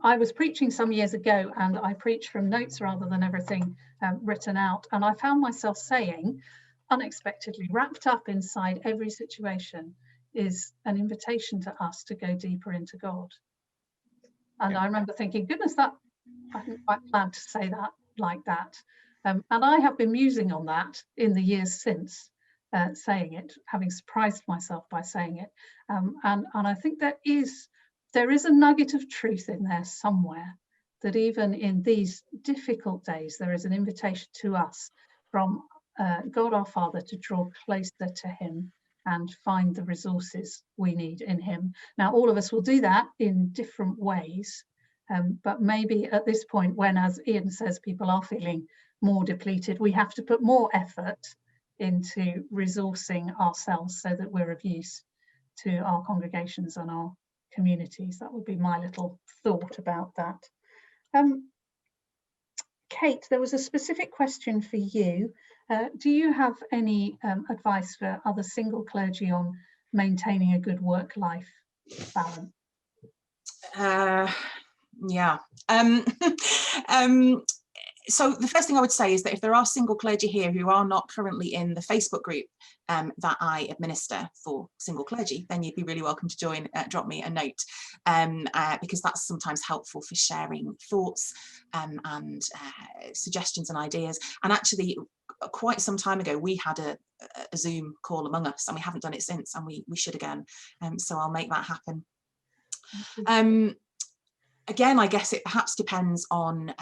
I was preaching some years ago, and I preached from notes rather than everything written out. And I found myself saying, unexpectedly, wrapped up inside every situation is an invitation to us to go deeper into God. And I remember thinking, goodness, that I hadn't quite planned to say that like that. And I have been musing on that in the years since saying it, having surprised myself by saying it. And I think there is a nugget of truth in there somewhere, that even in these difficult days, there is an invitation to us from God our Father to draw closer to him and find the resources we need in him. Now, all of us will do that in different ways, but maybe at this point, when, as Ian says, people are feeling more depleted, we have to put more effort into resourcing ourselves so that we're of use to our congregations and our communities. That would be my little thought about that. Kate, there was a specific question for you. Do you have any advice for other single clergy on maintaining a good work-life balance? Yeah. So the first thing I would say is that if there are single clergy here who are not currently in the Facebook group that I administer for single clergy, then you'd be really welcome to join. Drop me a note, because that's sometimes helpful for sharing thoughts and suggestions and ideas. And actually, quite some time ago, we had a Zoom call among us, and we haven't done it since, and we should again. So I'll make that happen. Again, I guess it perhaps depends on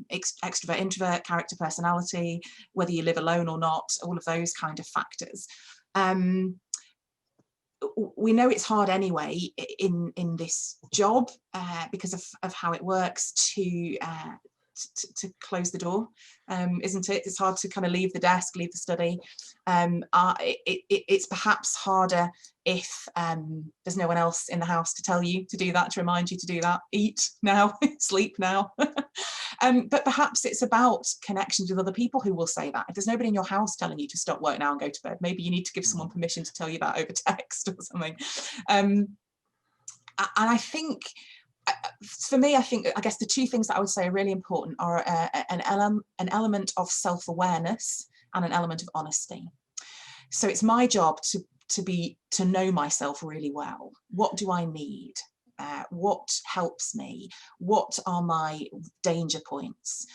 extrovert, introvert, character, personality, whether you live alone or not, all of those kind of factors. We know it's hard anyway in this job because of how it works to close the door, isn't it? It's hard to kind of leave the desk, leave the study. It's perhaps harder if there's no one else in the house to tell you to do that, to remind you to do that. Eat now, sleep now. But perhaps it's about connections with other people who will say that. If there's nobody in your house telling you to stop work now and go to bed, maybe you need to give someone permission to tell you that over text or something. And I think, for me, I guess the two things that I would say are really important are an element of self-awareness and an element of honesty. So it's my job to know myself really well. What do I need? What helps me? What are my danger points?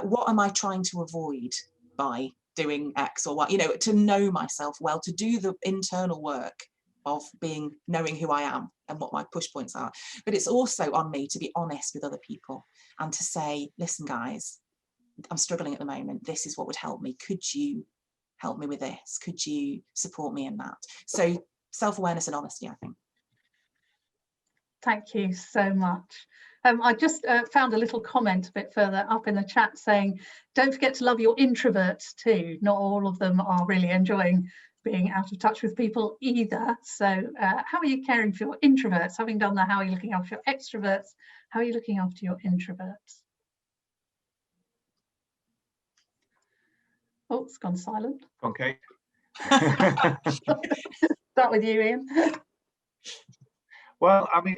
What am I trying to avoid by doing X or Y? You know, to know myself well, to do the internal work of knowing who I am and what my push points are. But it's also on me to be honest with other people and to say, listen guys, I'm struggling at the moment, this is what would help me, could you help me with this, could you support me in that? So self-awareness and honesty, I think. Thank you so much. I just found a little comment a bit further up in the chat saying, don't forget to love your introverts too. Not all of them are really enjoying being out of touch with people either. So how are you caring for your introverts? Having done that, how are you looking after your extroverts? How are you looking after your introverts? Oh, it's gone silent. Okay. Start with you, Ian. Well, I mean,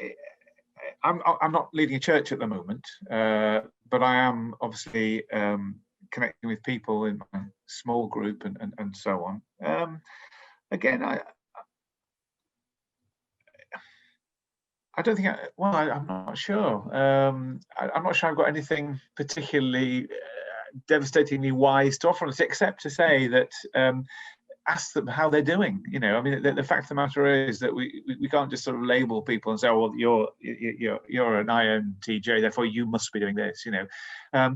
I'm not leading a church at the moment, but I am obviously connecting with people in my small group and so on. Again, I don't think, I'm not sure. I'm not sure I've got anything particularly devastatingly wise to offer, except to say that ask them how they're doing. You know, I mean, the fact of the matter is that we can't just sort of label people and say, oh, well, you're an INTJ, therefore you must be doing this. You know,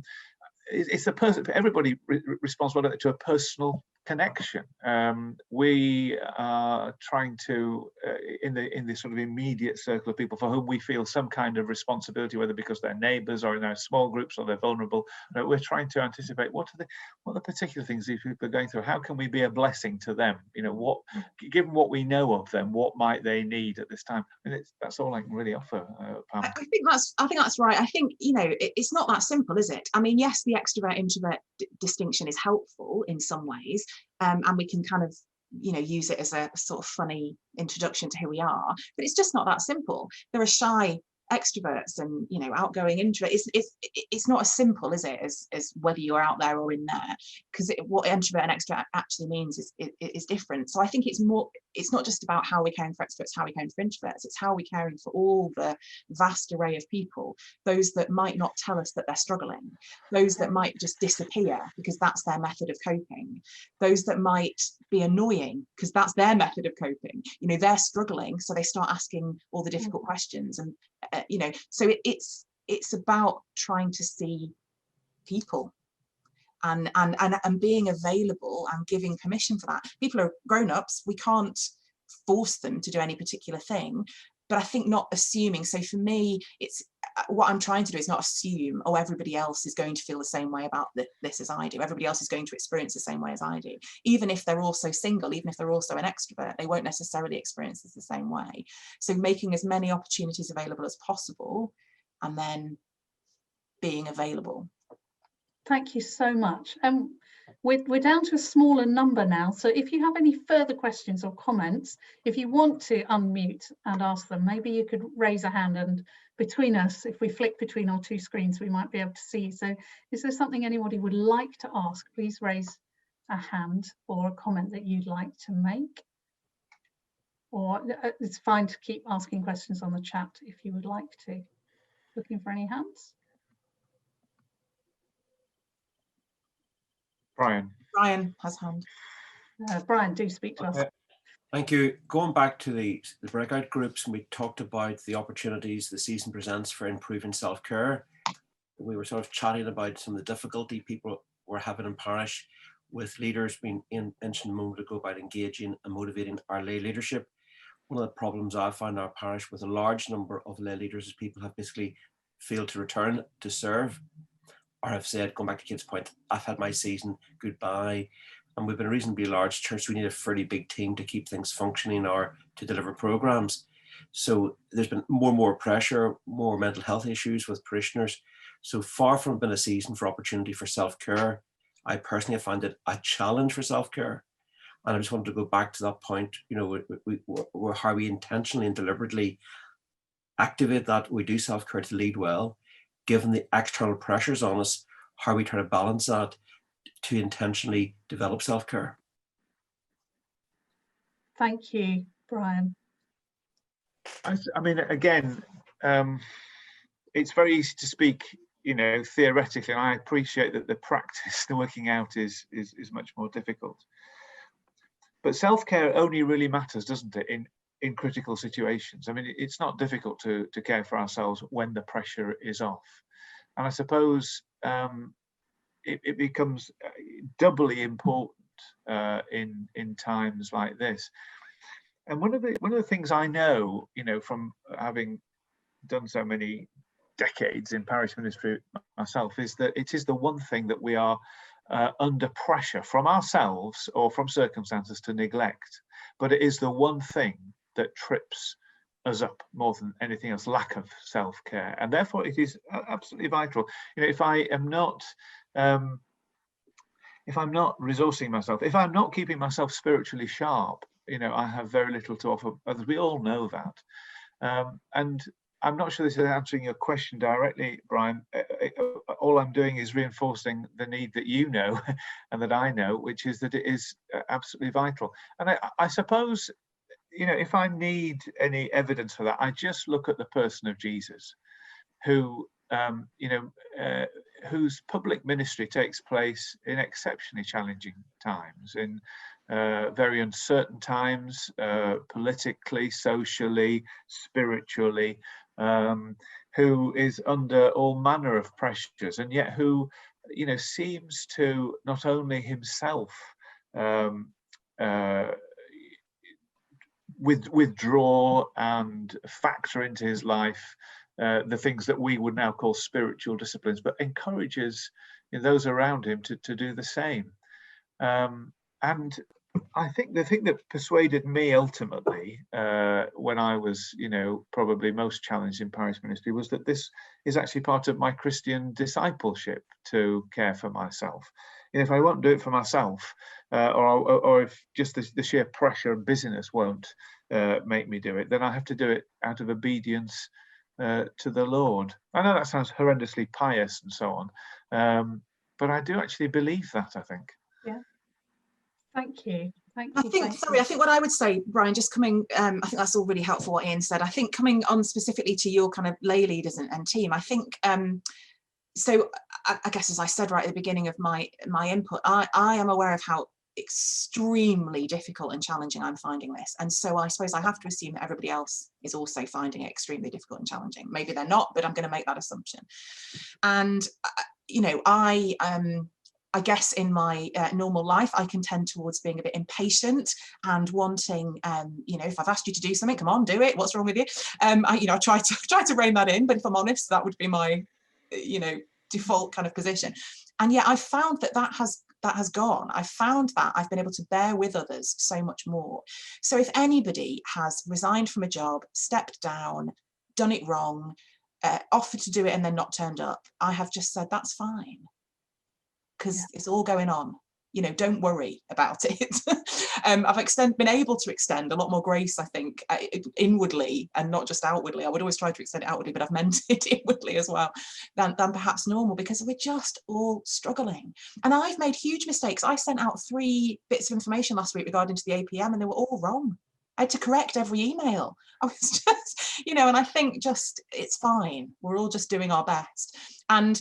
it's a person. Everybody responds to a personal connection. We are trying to, in the sort of immediate circle of people for whom we feel some kind of responsibility, whether because they're neighbours or in our small groups or they're vulnerable, we're trying to anticipate what are the particular things these people are going through. How can we be a blessing to them? You know, given what we know of them, what might they need at this time? I mean, that's all I can really offer, Pam. I think that's right. I think, you know, it's not that simple, is it? I mean, yes, the extrovert introvert distinction is helpful in some ways, and we can kind of, you know, use it as a sort of funny introduction to who we are, but it's just not that simple. There are shy extroverts and, you know, outgoing introverts. It's not as simple, is it, as whether you're out there or in there, because what introvert and extrovert actually means is different. So I think it's not just about how we're caring for extroverts, how we're caring for introverts, it's how we're caring for all the vast array of people, those that might not tell us that they're struggling, those that might just disappear because that's their method of coping, those that might be annoying because that's their method of coping. You know, they're struggling, so they start asking all the difficult questions, and you know, so it's about trying to see people and being available and giving permission for that. People are grown-ups, we can't force them to do any particular thing, but I think not assuming. So for me, it's what I'm trying to do is not assume, oh, everybody else is going to feel the same way about this as I do. Everybody else is going to experience the same way as I do. Even if they're also single, even if they're also an extrovert, they won't necessarily experience this the same way. So making as many opportunities available as possible, and then being available. Thank you so much. We're down to a smaller number now, so if you have any further questions or comments, if you want to unmute and ask them, maybe you could raise a hand, and between us, if we flick between our two screens, we might be able to see. So is there something anybody would like to ask? Please raise a hand or a comment that you'd like to make. Or it's fine to keep asking questions on the chat if you would like to. Looking for any hands? Brian has hand. Brian, do speak to us. Thank you. Going back to the breakout groups, and we talked about the opportunities the season presents for improving self-care. We were sort of chatting about some of the difficulty people were having in parish, with leaders being mentioned a moment ago about engaging and motivating our lay leadership. One of the problems I found in our parish with a large number of lay leaders is people have basically failed to return to serve, or have said, going back to Kate's point, I've had my season, goodbye. And we've been a reasonably large church, so we need a fairly big team to keep things functioning or to deliver programs. So there's been more and more pressure, more mental health issues with parishioners. So far from being a season for opportunity for self-care, I personally have found it a challenge for self-care. And I just wanted to go back to that point, you know, how we intentionally and deliberately activate that we do self-care to lead well, given the external pressures on us, how we try to balance that to intentionally develop self-care. Thank you, Brian. I mean, again, it's very easy to speak, you know, theoretically, and I appreciate that the practice, the working out is much more difficult. But self-care only really matters, doesn't it, in critical situations? I mean, it's not difficult to care for ourselves when the pressure is off. And I suppose it becomes doubly important in times like this. And one of the things I know, you know, from having done so many decades in parish ministry myself, is that it is the one thing that we are under pressure from ourselves or from circumstances to neglect. But it is the one thing that trips us up more than anything else, lack of self-care. And therefore it is absolutely vital. You know, if I'm not resourcing myself, if I'm not keeping myself spiritually sharp, you know, I have very little to offer others. We all know that. And I'm not sure this is answering your question directly, Brian. All I'm doing is reinforcing the need that you know and that I know, which is that it is absolutely vital. And I suppose, you know, if I need any evidence for that, I just look at the person of Jesus, who, you know, whose public ministry takes place in exceptionally challenging times, in very uncertain times, politically, socially, spiritually, who is under all manner of pressures, and yet who, you know, seems to not only himself withdraw and factor into his life the things that we would now call spiritual disciplines, but encourages, you know, those around him to do the same. And I think the thing that persuaded me ultimately, when I was, you know, probably most challenged in parish ministry, was that this is actually part of my Christian discipleship, to care for myself. And if I won't do it for myself, or if just the sheer pressure and busyness won't make me do it, then I have to do it out of obedience to the Lord. I know that sounds horrendously pious and so on, but I do actually believe that, I think. Yeah. Thank you. Thank I you. think, sorry, I think what I would say, Brian, just coming, I think that's all really helpful what Ian said. I think coming on specifically to your kind of lay leaders and team, I think, so I guess, as I said right at the beginning of my input, I am aware of how extremely difficult and challenging I'm finding this. And so I suppose I have to assume that everybody else is also finding it extremely difficult and challenging. Maybe they're not, but I'm going to make that assumption. And, you know, I I guess in my normal life, I can tend towards being a bit impatient and wanting, you know, if I've asked you to do something, come on, do it. What's wrong with you? I try to rein that in, but if I'm honest, that would be my, you know, default kind of position. And yet I've found that has gone. I've found that I've been able to bear with others so much more. So if anybody has resigned from a job, stepped down, done it wrong, offered to do it and then not turned up, I have just said, that's fine, because it's all going on. You know, don't worry about it. I've been able to extend a lot more grace, I think, inwardly and not just outwardly. I would always try to extend it outwardly, but I've meant it inwardly as well than perhaps normal, because we're just all struggling. And I've made huge mistakes. I sent out 3 bits of information last week regarding to the APM and they were all wrong. I had to correct every email. I was just, you know, and I think just, it's fine. We're all just doing our best. And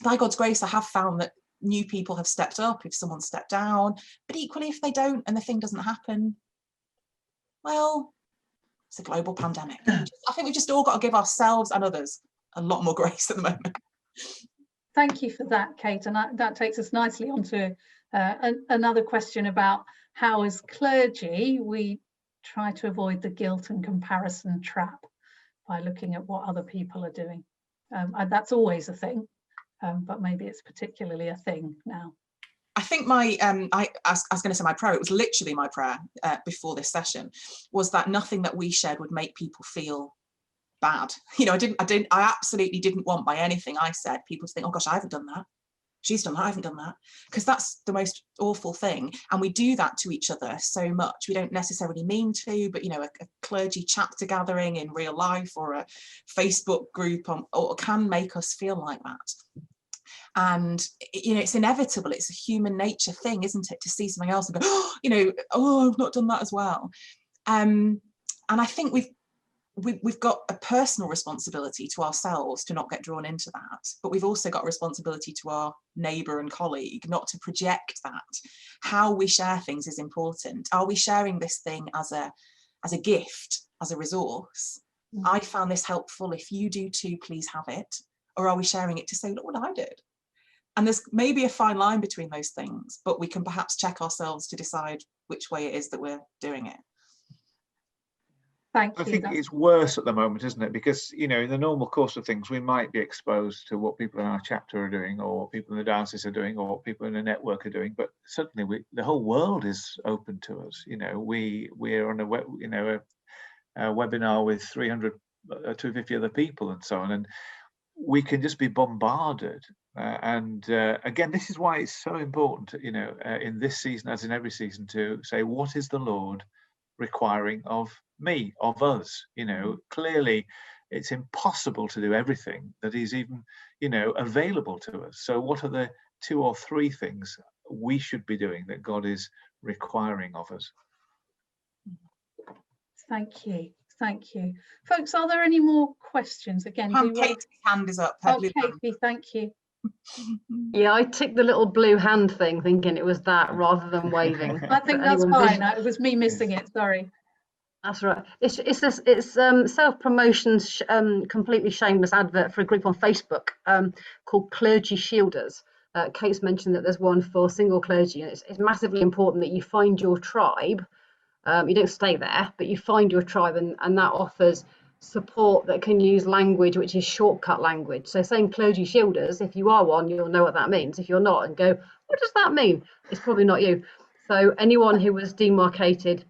by God's grace, I have found that new people have stepped up if someone stepped down, but equally if they don't and the thing doesn't happen, well, it's a global pandemic. I think we've just all got to give ourselves and others a lot more grace at the moment. Thank you for that, Kate, and that takes us nicely onto another question about how as clergy we try to avoid the guilt and comparison trap by looking at what other people are doing. And that's always a thing. But maybe it's particularly a thing now. I think my, I was going to say my prayer, it was literally my prayer before this session, was that nothing that we shared would make people feel bad. You know, I absolutely didn't want by anything I said people to think, oh gosh, I haven't done that. She's done that, I haven't done that. Because that's the most awful thing. And we do that to each other so much. We don't necessarily mean to, but you know, a clergy chapter gathering in real life or a Facebook group or can make us feel like that. And you know, it's inevitable. It's a human nature thing, isn't it, to see something else and go, oh, you know, oh, I've not done that as well. And I think we've got a personal responsibility to ourselves to not get drawn into that, but we've also got a responsibility to our neighbour and colleague not to project that. How we share things is important. Are we sharing this thing as a gift, as a resource? I found this helpful. If you do too, please have it. Or are we sharing it to say, look what I did? And there's maybe a fine line between those things, but we can perhaps check ourselves to decide which way it is that we're doing it. Thank you. I think it's worse at the moment, isn't it? Because, you know, in the normal course of things, we might be exposed to what people in our chapter are doing, or what people in the diocese are doing, or what people in the network are doing. But suddenly, the whole world is open to us. You know, we're on a webinar with 250 other people and so on, and we can just be bombarded. Again, this is why it's so important, you know, in this season, as in every season, to say, what is the Lord requiring of me, of us? You know, clearly it's impossible to do everything that is even, you know, available to us. So what are the 2 or 3 things we should be doing that God is requiring of us? Thank you. Thank you. Folks, are there any more questions? Again, Kate's hand is up. Oh, Katie, thank you. Yeah, I ticked the little blue hand thing thinking it was that rather than waving. I think that's fine. It was me missing it, sorry. That's right. It's self-promotion, completely shameless advert for a group on Facebook called Clergy Shielders. Kate's mentioned that there's one for single clergy, and it's massively important that you find your tribe. You don't stay there, but you find your tribe, and that offers support that can use language which is shortcut language. So saying Clergy Shielders, if you are one, you'll know what that means. If you're not and go, what does that mean? It's probably not you. So anyone who was demarcated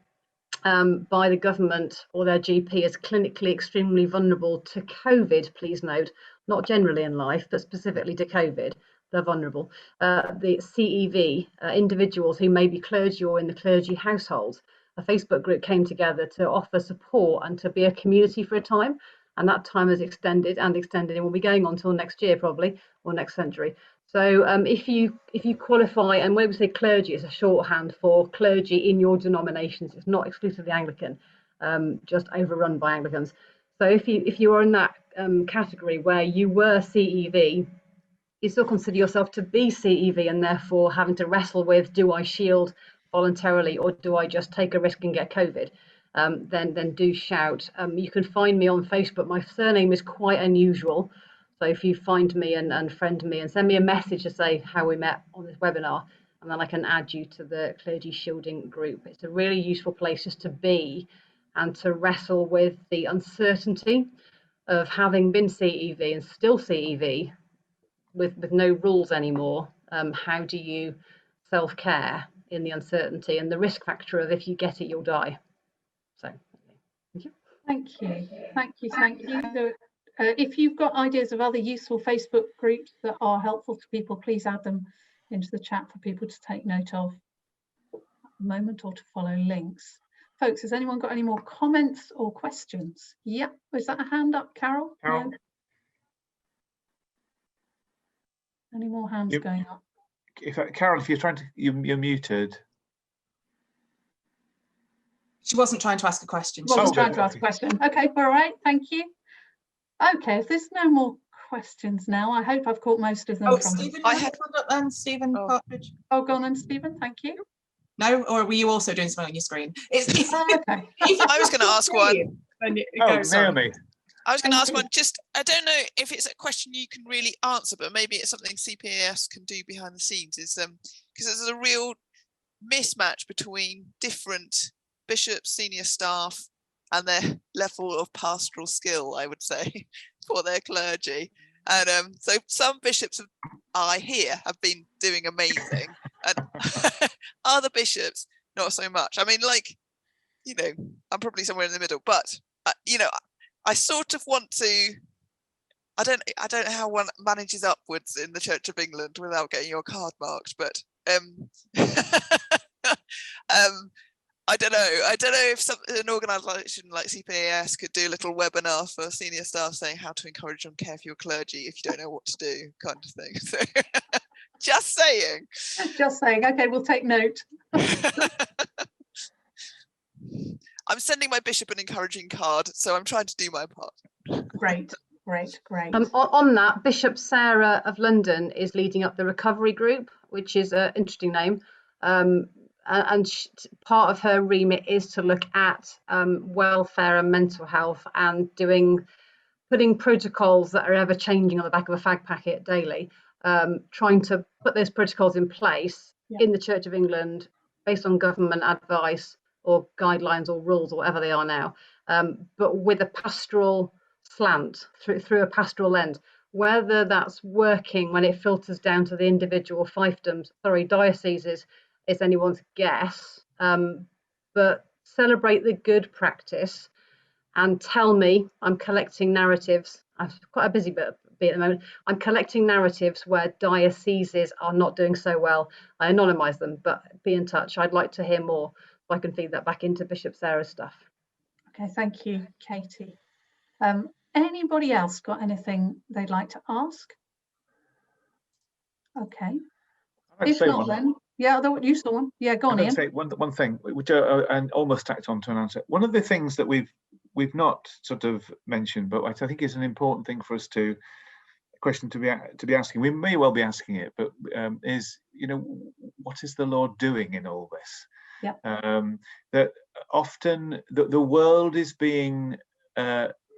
by the government or their GP as clinically extremely vulnerable to COVID, please note, not generally in life, but specifically to COVID, they're vulnerable. The CEV, individuals who may be clergy or in the clergy household, a Facebook group came together to offer support and to be a community for a time. And that time has extended and will be going on until next year probably, or next century. So if you qualify, and when we say clergy, it's a shorthand for clergy in your denominations. It's not exclusively Anglican, just overrun by Anglicans. So if you are in that category where you were CEV, you still consider yourself to be CEV and therefore having to wrestle with, do I shield voluntarily or do I just take a risk and get COVID? Then do shout. You can find me on Facebook. My surname is quite unusual, So if you find me and friend me and send me a message to say how we met on this webinar, and then I can add you to the Clergy Shielding group. It's a really useful place just to be and to wrestle with the uncertainty of having been CEV and still CEV with no rules anymore. How do you self-care in the uncertainty and the risk factor of if you get it, you'll die? So thank you. Thank you. Thank you. Thank you. So, if you've got ideas of other useful Facebook groups that are helpful to people, please add them into the chat for people to take note of at the moment, or to follow links. Folks, has anyone got any more comments or questions? Yep. Was that a hand up, Carol? Carol? No? Any more hands going up? Carol, if you're trying to, you're muted. She wasn't trying to ask a question. She wasn't trying to ask a question. Okay, all right, thank you. Okay, if there's no more questions now, I hope I've caught most of them. Oh, from Stephen, I had one up then, Stephen Partridge. Oh, go on then, Stephen, thank you. No, or were you also doing something on your screen? Okay. I was going to ask one. Naomi. I was going to ask one, just, I don't know if it's a question you can really answer, but maybe it's something CPAS can do behind the scenes, is because there's a real mismatch between different bishops, senior staff, and their level of pastoral skill, I would say, for their clergy. And so some bishops I hear have been doing amazing, and other bishops not so much. I mean, like, you know, I'm probably somewhere in the middle, but you know, I sort of want to. I don't know how one manages upwards in the Church of England without getting your card marked, but I don't know if an organisation like CPAS could do a little webinar for senior staff saying how to encourage and care for your clergy if you don't know what to do, kind of thing. So, just saying. Just saying. Okay, we'll take note. I'm sending my bishop an encouraging card, so I'm trying to do my part. Great, great, great. On that, Bishop Sarah of London is leading up the recovery group, which is an interesting name. And part of her remit is to look at welfare and mental health, and putting protocols that are ever changing on the back of a fag packet daily, trying to put those protocols in place in the Church of England based on government advice or guidelines or rules or whatever they are now, but with a pastoral slant, through a pastoral lens. Whether that's working when it filters down to the individual dioceses is anyone's guess, but celebrate the good practice and tell me. I'm collecting narratives. I'm quite a busy bit at the moment. I'm collecting narratives where dioceses are not doing so well. I anonymise them, but be in touch. I'd like to hear more so I can feed that back into Bishop Sarah's stuff. Okay, thank you, Katie. Anybody else got anything they'd like to ask? Okay. If not, then you saw one. Yeah, go on, Ian. Say one thing, which and almost tacked on to an answer. One of the things that we've not sort of mentioned, but I think is an important thing for us a question to be asking. We may well be asking it, but is, you know, what is the Lord doing in all this? Yeah. That often the world is being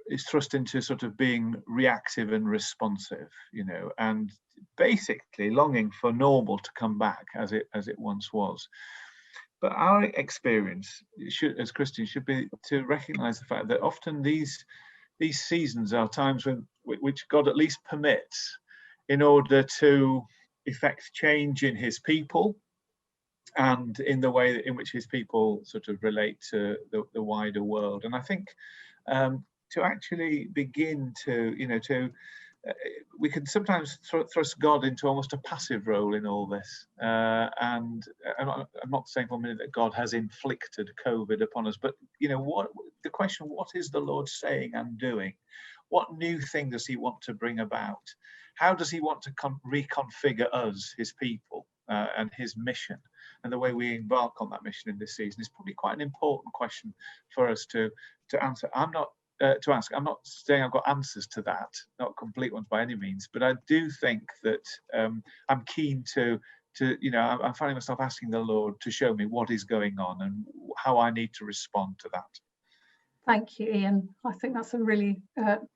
is thrust into sort of being reactive and responsive, you know, and basically longing for normal to come back as it once was. But our experience as Christians should be to recognise the fact that often these seasons are times which God at least permits in order to effect change in his people and in the way in which his people sort of relate to the wider world. And I think to actually begin to, you know, we can sometimes thrust God into almost a passive role in all this. And I'm not saying for a minute that God has inflicted COVID upon us, but, you know, the question, what is the Lord saying and doing? What new thing does he want to bring about? How does he want to reconfigure us, his people, and his mission? And the way we embark on that mission in this season is probably quite an important question for us to answer. I'm not saying I've got answers to that, not complete ones by any means, but I do think that I'm keen to you know, I'm finding myself asking the Lord to show me what is going on and how I need to respond to that. Thank you, Ian. I think that's a really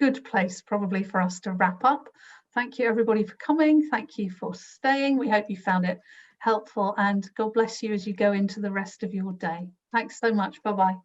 good place probably for us to wrap up. Thank you everybody for coming. Thank you for staying. We hope you found it helpful, and God bless you as you go into the rest of your day. Thanks so much. Bye-bye.